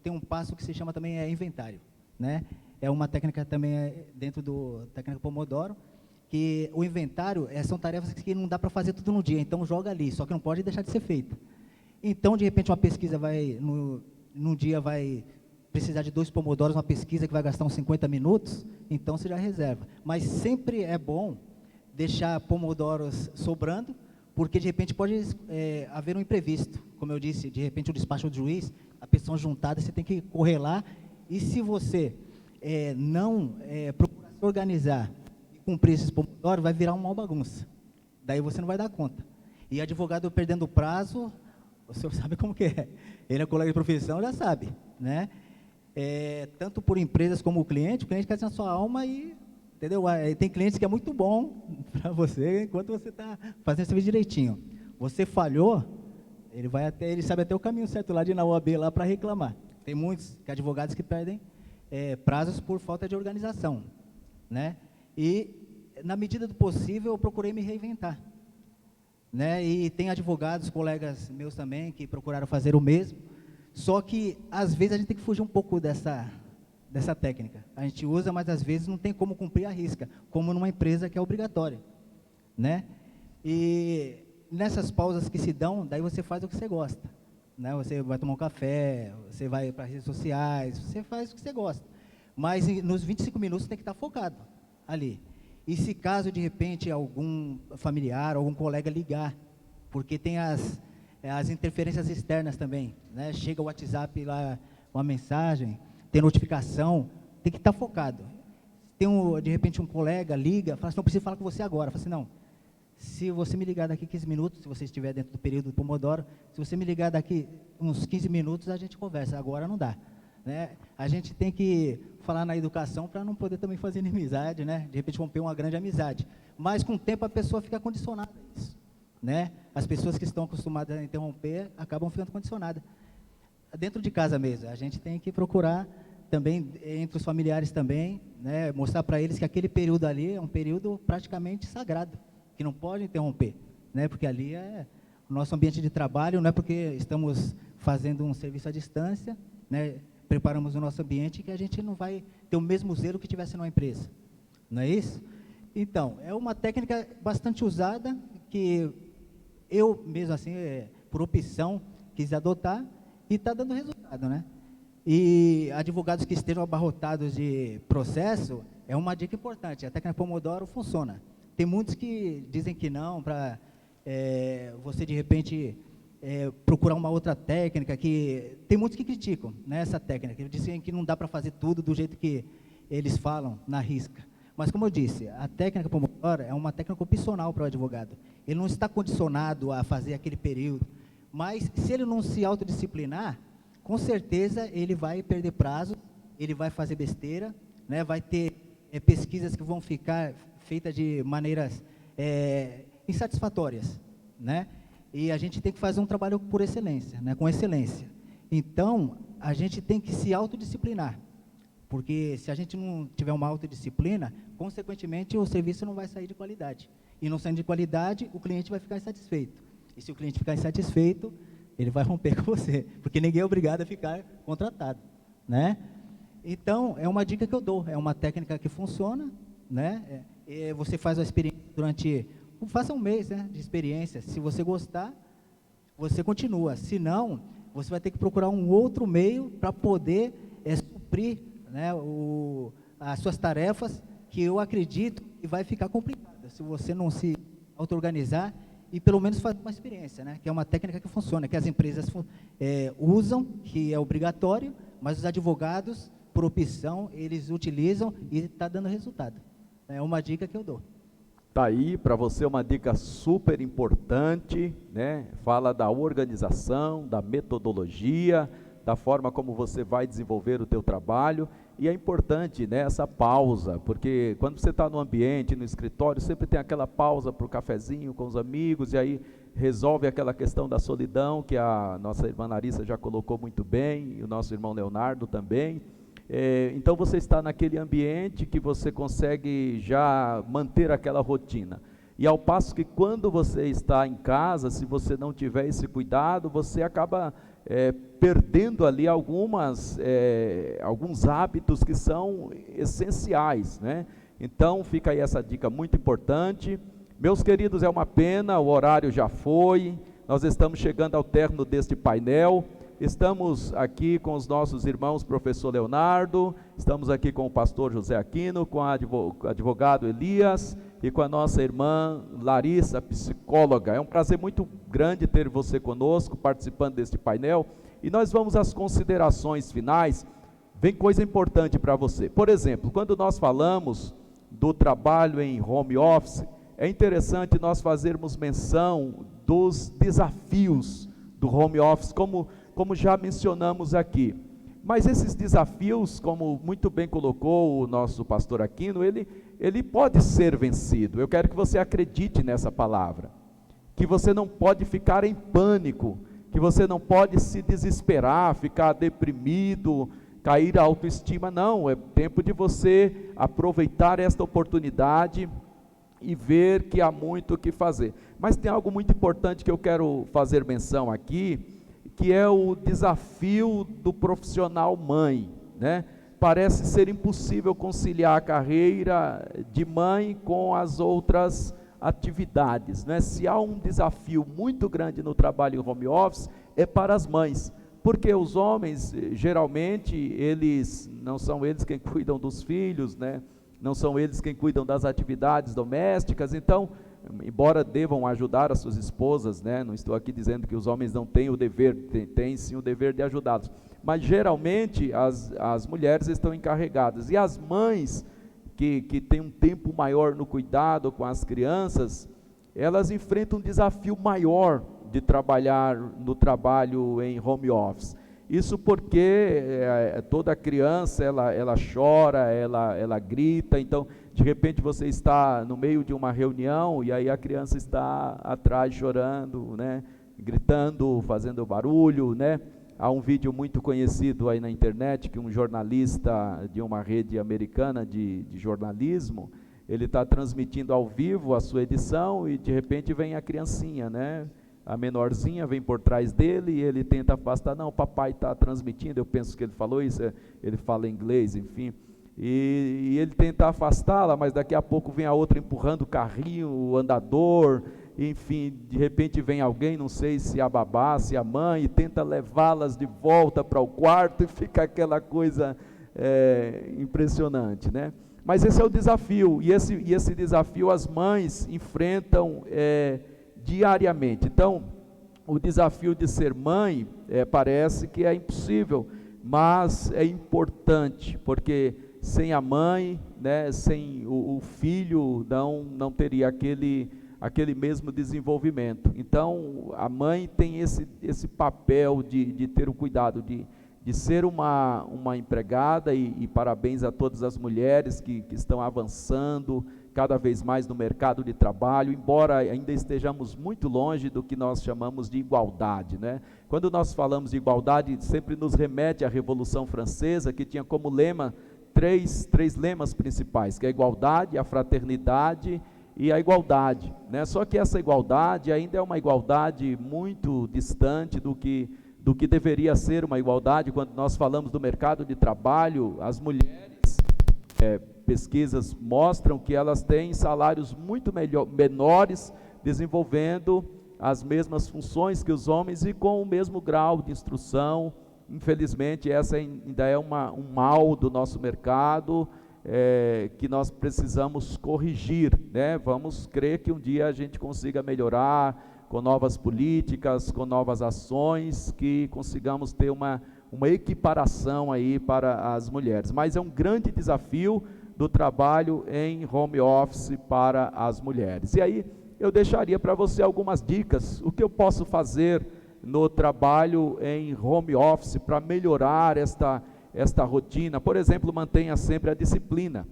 tem um passo que se chama também inventário. Né? É uma técnica também dentro da técnica Pomodoro, que o inventário são tarefas que não dá para fazer tudo no dia. Então, joga ali, só que não pode deixar de ser feita. Então, de repente, uma pesquisa num dia vai precisar de 2 pomodoros, uma pesquisa que vai gastar uns 50 minutos, então você já reserva. Mas sempre é bom deixar pomodoros sobrando, porque de repente pode haver um imprevisto. Como eu disse, de repente o despacho do juiz, a petição juntada, você tem que correr lá, e se você não procurar se organizar e cumprir esses pomodoros, vai virar uma bagunça. Daí você não vai dar conta. E advogado perdendo prazo, o senhor sabe como que é. Ele é colega de profissão, já sabe, né? Tanto por empresas como o cliente quer na sua alma e, entendeu? Tem clientes que é muito bom para você, enquanto você está fazendo serviço direitinho. Você falhou, ele sabe até o caminho certo lá de ir na OAB lá para reclamar. Tem muitos advogados que perdem prazos por falta de organização, né? E, na medida do possível, eu procurei me reinventar. Né? E tem advogados, colegas meus também, que procuraram fazer o mesmo, só que, às vezes, a gente tem que fugir um pouco dessa técnica. A gente usa, mas, às vezes, não tem como cumprir a risca, como numa empresa que é obrigatória. Né? E, nessas pausas que se dão, daí você faz o que você gosta. Né? Você vai tomar um café, você vai para as redes sociais, você faz o que você gosta. Mas, nos 25 minutos, você tem que estar focado ali. E se caso, de repente, algum familiar, algum colega ligar, porque tem as interferências externas também, né? Chega o WhatsApp lá, uma mensagem, tem notificação, tem que estar focado. Tem, de repente, um colega liga, fala assim, não preciso falar com você agora. Fala assim, não, se você me ligar daqui 15 minutos, se você estiver dentro do período do Pomodoro, se você me ligar daqui uns 15 minutos, a gente conversa, agora não dá. Né? A gente tem que falar na educação para não poder também fazer inimizade, né? De repente romper uma grande amizade. Mas com o tempo a pessoa fica condicionada a isso. Né? As pessoas que estão acostumadas a interromper acabam ficando condicionadas. Dentro de casa mesmo, a gente tem que procurar também, entre os familiares também, né? Mostrar para eles que aquele período ali é um período praticamente sagrado, que não pode interromper, né? Porque ali é o nosso ambiente de trabalho, não é porque estamos fazendo um serviço à distância, né? Preparamos o nosso ambiente que a gente não vai ter o mesmo zelo que tivesse numa empresa. Não é isso? Então, é uma técnica bastante usada, que eu mesmo assim, por opção, quis adotar, e está dando resultado, né? E advogados que estejam abarrotados de processo, é uma dica importante, a técnica Pomodoro funciona. Tem muitos que dizem que não, para você de repente procurar uma outra técnica, que tem muitos que criticam, né, essa técnica, eles dizem que não dá para fazer tudo do jeito que eles falam, na risca. Mas, como eu disse, a técnica Pomodoro é uma técnica opcional para o advogado. Ele não está condicionado a fazer aquele período, mas se ele não se autodisciplinar, com certeza ele vai perder prazo, ele vai fazer besteira, né, vai ter pesquisas que vão ficar feitas de maneiras insatisfatórias, né? E a gente tem que fazer um trabalho por excelência, né, com excelência. Então, a gente tem que se autodisciplinar, porque se a gente não tiver uma autodisciplina, consequentemente o serviço não vai sair de qualidade. E não saindo de qualidade, o cliente vai ficar insatisfeito. E se o cliente ficar insatisfeito, ele vai romper com você, porque ninguém é obrigado a ficar contratado, né? Então, é uma dica que eu dou, é uma técnica que funciona, né? Você faz a experiência durante... Faça um mês, né, de experiência. Se você gostar, você continua. Se não, você vai ter que procurar um outro meio para poder suprir, né, as suas tarefas, que eu acredito que vai ficar complicada se você não se auto-organizar e pelo menos fazer uma experiência, né, que é uma técnica que funciona, que as empresas usam, que é obrigatório, mas os advogados por opção, eles utilizam e está dando resultado. É uma dica que eu dou. Tá aí para você uma dica super importante, né? Fala da organização, da metodologia, da forma como você vai desenvolver o teu trabalho. E é importante, né, essa pausa, porque quando você está no ambiente, no escritório, sempre tem aquela pausa para o cafezinho com os amigos, e aí resolve aquela questão da solidão, que a nossa irmã Larissa já colocou muito bem, e o nosso irmão Leonardo também. Então você está naquele ambiente que você consegue já manter aquela rotina. E ao passo que quando você está em casa, se você não tiver esse cuidado, você acaba perdendo ali alguns hábitos que são essenciais, né? Então fica aí essa dica muito importante. Meus queridos, é uma pena, o horário já foi, nós estamos chegando ao término deste painel. Estamos aqui com os nossos irmãos professor Leonardo, estamos aqui com o pastor José Aquino, com o advogado Elias e com a nossa irmã Larissa, psicóloga. É um prazer muito grande ter você conosco, participando deste painel, e nós vamos às considerações finais. Vem coisa importante para você. Por exemplo, quando nós falamos do trabalho em home office, é interessante nós fazermos menção dos desafios do home office, como já mencionamos aqui. Mas esses desafios, como muito bem colocou o nosso pastor Aquino, ele pode ser vencido. Eu quero que você acredite nessa palavra, que você não pode ficar em pânico, que você não pode se desesperar, ficar deprimido, cair a autoestima. Não, é tempo de você aproveitar esta oportunidade e ver que há muito o que fazer. Mas tem algo muito importante que eu quero fazer menção aqui, que é o desafio do profissional mãe, né? Parece ser impossível conciliar a carreira de mãe com as outras atividades, né? Se há um desafio muito grande no trabalho em home office, é para as mães, porque os homens, geralmente, não são eles quem cuidam dos filhos, né? Não são eles quem cuidam das atividades domésticas. Então, embora devam ajudar as suas esposas, né? Não estou aqui dizendo que os homens não têm o dever, têm sim o dever de ajudá-los, mas geralmente as mulheres estão encarregadas, e as mães que têm um tempo maior no cuidado com as crianças, elas enfrentam um desafio maior de trabalhar no trabalho em home office. Isso porque toda criança, ela chora, ela grita. Então, de repente você está no meio de uma reunião e aí a criança está atrás chorando, né, gritando, fazendo barulho, né? Há um vídeo muito conhecido aí na internet, que um jornalista de uma rede americana de jornalismo, ele está transmitindo ao vivo a sua edição e de repente vem a criancinha, né? A menorzinha vem por trás dele e ele tenta afastar. Não, o papai está transmitindo. Eu penso que ele falou isso, ele fala inglês, enfim. E ele tenta afastá-la, mas daqui a pouco vem a outra empurrando o carrinho, o andador, enfim, de repente vem alguém, não sei se a babá, se a mãe, e tenta levá-las de volta para o quarto e fica aquela coisa impressionante, né? Mas esse é o desafio, e esse desafio as mães enfrentam diariamente. Então, o desafio de ser mãe parece que é impossível, mas é importante, porque sem a mãe, né, sem o filho, não teria aquele mesmo desenvolvimento. Então, a mãe tem esse papel de ter o cuidado, de ser uma empregada, e parabéns a todas as mulheres que estão avançando cada vez mais no mercado de trabalho, embora ainda estejamos muito longe do que nós chamamos de igualdade, né? Quando nós falamos de igualdade, sempre nos remete à Revolução Francesa, que tinha como lema três lemas principais, que é a igualdade, a fraternidade e a igualdade, né? Só que essa igualdade ainda é uma igualdade muito distante do que deveria ser uma igualdade. Quando nós falamos do mercado de trabalho, as mulheres, pesquisas mostram que elas têm salários muito menores, desenvolvendo as mesmas funções que os homens e com o mesmo grau de instrução. Infelizmente, essa ainda é um mal do nosso mercado, que nós precisamos corrigir, né? Vamos crer que um dia a gente consiga melhorar com novas políticas, com novas ações, que consigamos ter uma uma equiparação aí para as mulheres, mas é um grande desafio do trabalho em home office para as mulheres. E aí eu deixaria para você algumas dicas, o que eu posso fazer no trabalho em home office para melhorar esta rotina. Por exemplo, mantenha sempre a disciplina.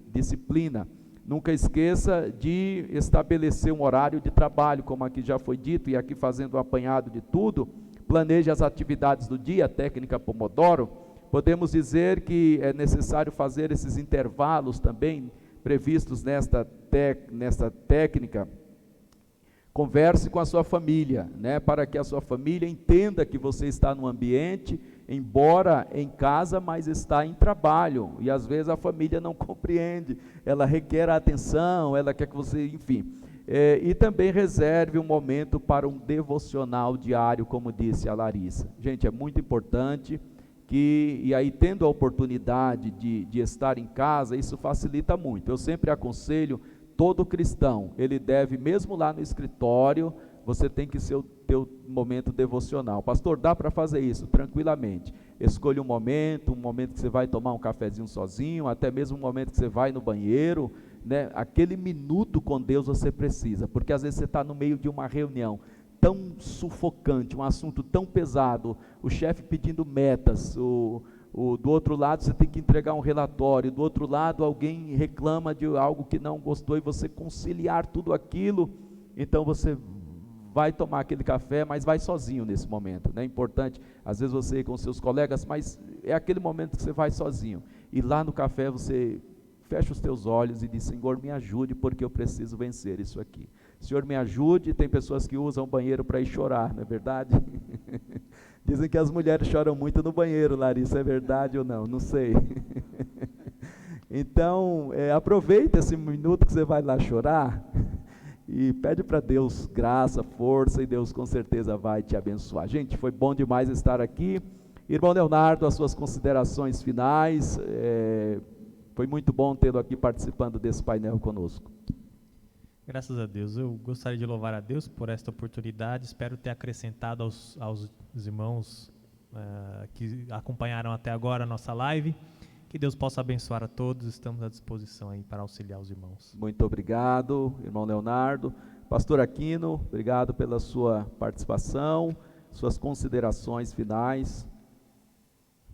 Nunca esqueça de estabelecer um horário de trabalho, como aqui já foi dito, e aqui fazendo um apanhado de tudo. Planeje as atividades do dia, técnica Pomodoro. Podemos dizer que é necessário fazer esses intervalos também, previstos nesta técnica. Converse com a sua família, né, para que a sua família entenda que você está no ambiente, embora em casa, mas está em trabalho, e às vezes a família não compreende, ela requer a atenção, ela quer que você, enfim. E também reserve um momento para um devocional diário, como disse a Larissa. Gente, é muito importante e aí tendo a oportunidade de estar em casa, isso facilita muito. Eu sempre aconselho, todo cristão, ele deve, mesmo lá no escritório, você tem que ser o teu momento devocional. Pastor, dá para fazer isso tranquilamente. Escolha um momento que você vai tomar um cafezinho sozinho, até mesmo um momento que você vai no banheiro, né? Aquele minuto com Deus você precisa, porque às vezes você está no meio de uma reunião tão sufocante, um assunto tão pesado, o chefe pedindo metas, do outro lado você tem que entregar um relatório, do outro lado alguém reclama de algo que não gostou, e você conciliar tudo aquilo, então você vai tomar aquele café, mas vai sozinho nesse momento, né? É importante, às vezes você ir com seus colegas, mas é aquele momento que você vai sozinho, e lá no café você fecha os teus olhos e diz: Senhor, me ajude, porque eu preciso vencer isso aqui. Senhor, me ajude. Tem pessoas que usam o banheiro para ir chorar, não é verdade? Dizem que as mulheres choram muito no banheiro, Larissa, é verdade ou não? Não sei. Então, aproveita esse minuto que você vai lá chorar e pede para Deus graça, força, e Deus com certeza vai te abençoar. Gente, foi bom demais estar aqui. Irmão Leonardo, as suas considerações finais. Foi muito bom tê-lo aqui participando desse painel conosco. Graças a Deus. Eu gostaria de louvar a Deus por esta oportunidade. Espero ter acrescentado aos irmãos que acompanharam até agora a nossa live. Que Deus possa abençoar a todos. Estamos à disposição aí para auxiliar os irmãos. Muito obrigado, irmão Leonardo. Pastor Aquino, obrigado pela sua participação, suas considerações finais.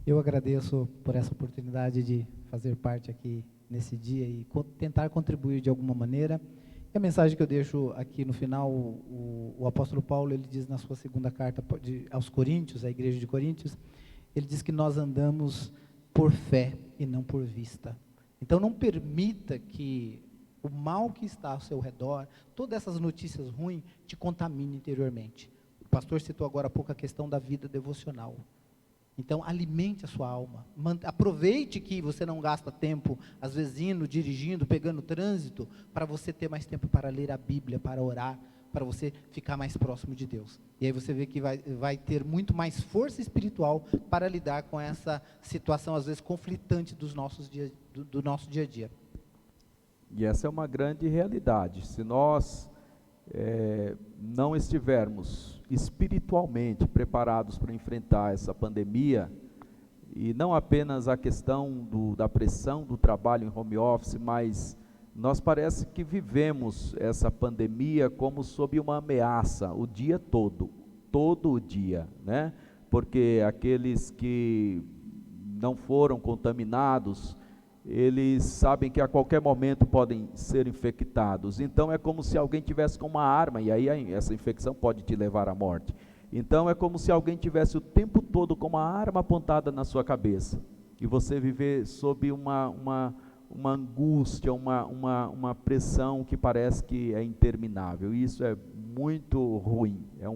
Eu agradeço por essa oportunidade de fazer parte aqui nesse dia e tentar contribuir de alguma maneira. E a mensagem que eu deixo aqui no final, o apóstolo Paulo, ele diz na sua segunda carta aos Coríntios, à igreja de Coríntios, ele diz que nós andamos por fé e não por vista. Então não permita que o mal que está ao seu redor, todas essas notícias ruins, te contamine interiormente. O pastor citou agora há pouco a questão da vida devocional. Então, alimente a sua alma, aproveite que você não gasta tempo, às vezes indo, dirigindo, pegando trânsito, para você ter mais tempo para ler a Bíblia, para orar, para você ficar mais próximo de Deus. E aí você vê que vai ter muito mais força espiritual para lidar com essa situação, às vezes, conflitante do nosso dia a dia. E essa é uma grande realidade. Se nós não estivermos espiritualmente preparados para enfrentar essa pandemia, e não apenas a questão da pressão do trabalho em home office, mas nós parece que vivemos essa pandemia como sob uma ameaça o dia todo o dia, né? Porque aqueles que não foram contaminados, eles sabem que a qualquer momento podem ser infectados, então é como se alguém tivesse com uma arma, e aí essa infecção pode te levar à morte. Então é como se alguém tivesse o tempo todo com uma arma apontada na sua cabeça, e você viver sob uma angústia, uma pressão que parece que é interminável. E isso é muito ruim, é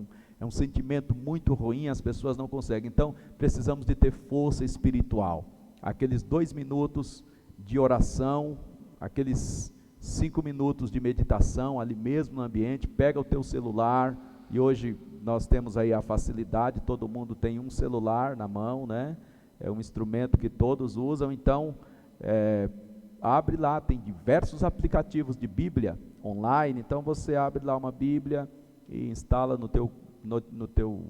um sentimento muito ruim, as pessoas não conseguem. Então precisamos de ter força espiritual, aqueles 2 minutos de oração, aqueles 5 minutos de meditação ali mesmo no ambiente. Pega o teu celular, e hoje nós temos aí a facilidade, todo mundo tem um celular na mão, né? É um instrumento que todos usam. Então abre lá, tem diversos aplicativos de Bíblia online, então você abre lá uma Bíblia e instala no teu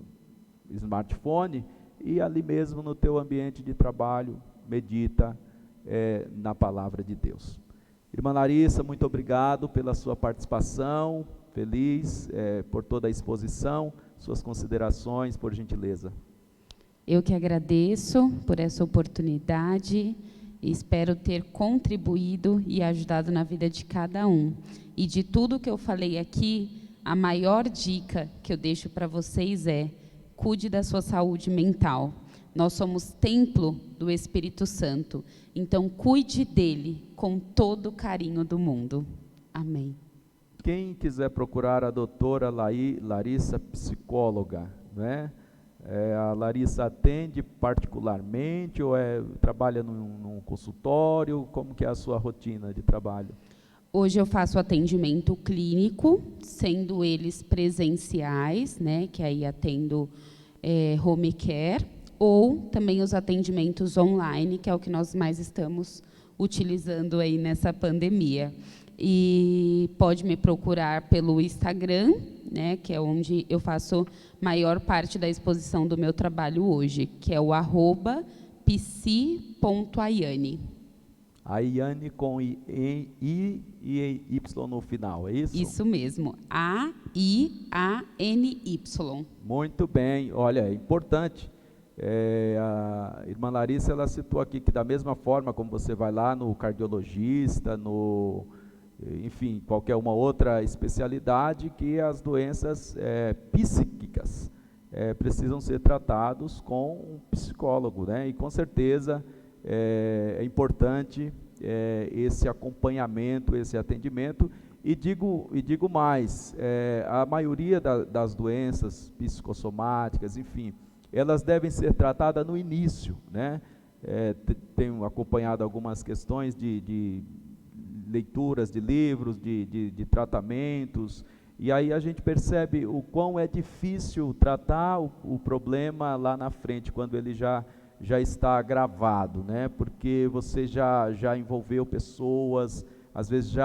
smartphone, e ali mesmo no teu ambiente de trabalho, medita na palavra de Deus. Irmã Larissa, muito obrigado pela sua participação, feliz por toda a exposição, suas considerações, por gentileza. Eu que agradeço por essa oportunidade e espero ter contribuído e ajudado na vida de cada um. E de tudo que eu falei aqui, a maior dica que eu deixo para vocês é: cuide da sua saúde mental. Nós somos templo do Espírito Santo, então cuide dele com todo o carinho do mundo. Amém. Quem quiser procurar a doutora Larissa, psicóloga, né? A Larissa atende particularmente ou trabalha num consultório? Como que é a sua rotina de trabalho? Hoje eu faço atendimento clínico, sendo eles presenciais, né, que aí atendo home care, ou também os atendimentos online, que é o que nós mais estamos utilizando aí nessa pandemia. E pode me procurar pelo Instagram, né, que é onde eu faço maior parte da exposição do meu trabalho hoje, que é o @psi.aiane. Aiane com I e Y no final, é isso? Isso mesmo, AIANY. Muito bem, olha, é importante. A irmã Larissa, ela citou aqui que da mesma forma como você vai lá no cardiologista, enfim, qualquer uma outra especialidade, que as doenças psíquicas precisam ser tratados com um psicólogo, né? E com certeza é importante esse acompanhamento, esse atendimento, e digo mais, a maioria das doenças psicossomáticas, enfim, elas devem ser tratadas no início, né? Tenho acompanhado algumas questões de leituras de livros, de tratamentos, e aí a gente percebe o quão é difícil tratar o problema lá na frente, quando ele já está agravado, né? Porque você já envolveu pessoas, às vezes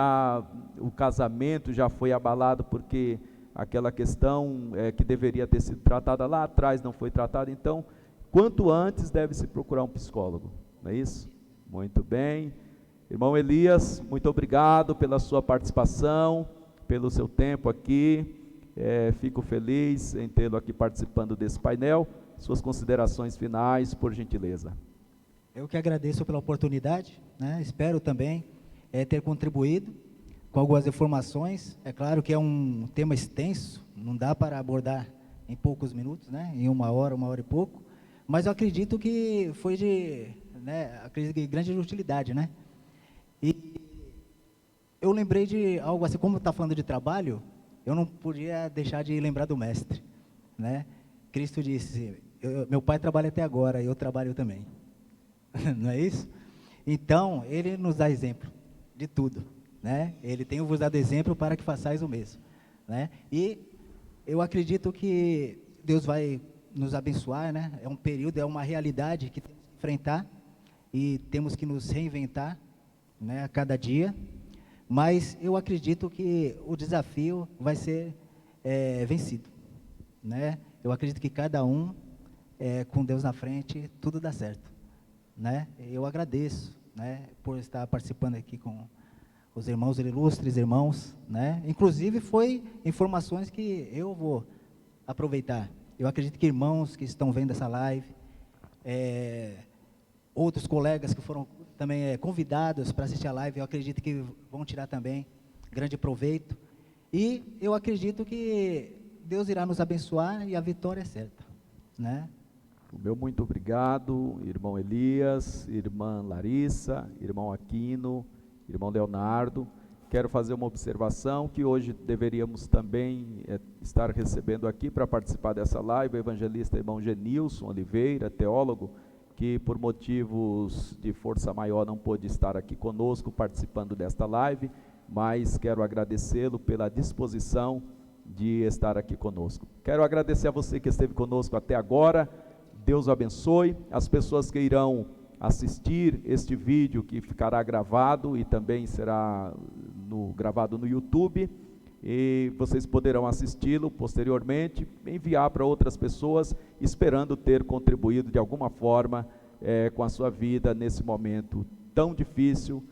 o casamento já foi abalado porque aquela questão que deveria ter sido tratada lá atrás não foi tratada. Então, quanto antes deve-se procurar um psicólogo, não é isso? Muito bem. Irmão Elias, muito obrigado pela sua participação, pelo seu tempo aqui. Fico feliz em tê-lo aqui participando desse painel. Suas considerações finais, por gentileza. Eu que agradeço pela oportunidade, né? Espero também ter contribuído com algumas informações. É claro que é um tema extenso, não dá para abordar em poucos minutos, né? Em uma hora e pouco, mas eu acredito que foi de grande utilidade, né? E eu lembrei de algo assim, como está falando de trabalho, eu não podia deixar de lembrar do mestre, né? Cristo disse: meu pai trabalha até agora e eu trabalho também. Não é isso? Então, ele nos dá exemplo de tudo, né? Ele tem vos dado exemplo para que façais o mesmo, né? E eu acredito que Deus vai nos abençoar, né? É um período, é uma realidade que temos que enfrentar e temos que nos reinventar, né, a cada dia. Mas eu acredito que o desafio vai ser vencido, né? Eu acredito que cada um, com Deus na frente, tudo dá certo, né? Eu agradeço, né, por estar participando aqui com os irmãos, ilustres irmãos, né? Inclusive foi informações que eu vou aproveitar. Eu acredito que irmãos que estão vendo essa live, outros colegas que foram também convidados para assistir a live, eu acredito que vão tirar também grande proveito. E eu acredito que Deus irá nos abençoar e a vitória é certa, né? O meu muito obrigado, irmão Elias, irmã Larissa, irmão Aquino, irmão Leonardo. Quero fazer uma observação que hoje deveríamos também estar recebendo aqui para participar dessa live o evangelista irmão Genilson Oliveira, teólogo, que por motivos de força maior não pôde estar aqui conosco participando desta live, mas quero agradecê-lo pela disposição de estar aqui conosco. Quero agradecer a você que esteve conosco até agora. Deus o abençoe. As pessoas que irão assistir este vídeo, que ficará gravado e também será gravado no YouTube, e vocês poderão assisti-lo posteriormente, enviar para outras pessoas, esperando ter contribuído de alguma forma com a sua vida nesse momento tão difícil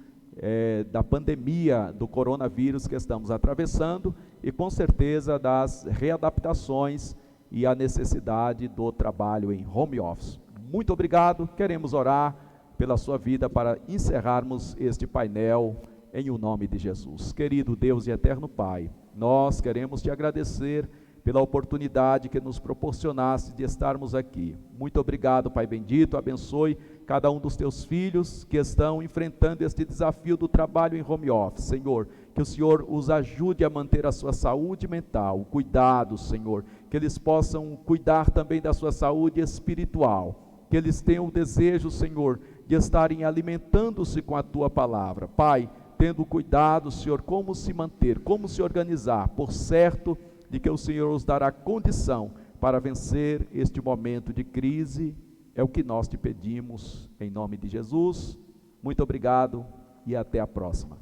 da pandemia do coronavírus que estamos atravessando e com certeza das readaptações e a necessidade do trabalho em home office. Muito obrigado, queremos orar pela sua vida para encerrarmos este painel em o nome de Jesus. Querido Deus e eterno Pai, nós queremos te agradecer pela oportunidade que nos proporcionaste de estarmos aqui. Muito obrigado, Pai bendito, abençoe cada um dos teus filhos que estão enfrentando este desafio do trabalho em home office, Senhor, que o Senhor os ajude a manter a sua saúde mental, o cuidado, Senhor, que eles possam cuidar também da sua saúde espiritual, que eles tenham o desejo, Senhor, de estarem alimentando-se com a tua palavra, Pai, tendo cuidado, Senhor, como se manter, como se organizar, por certo de que o Senhor os dará condição para vencer este momento de crise, é o que nós te pedimos, em nome de Jesus. Muito obrigado e até a próxima.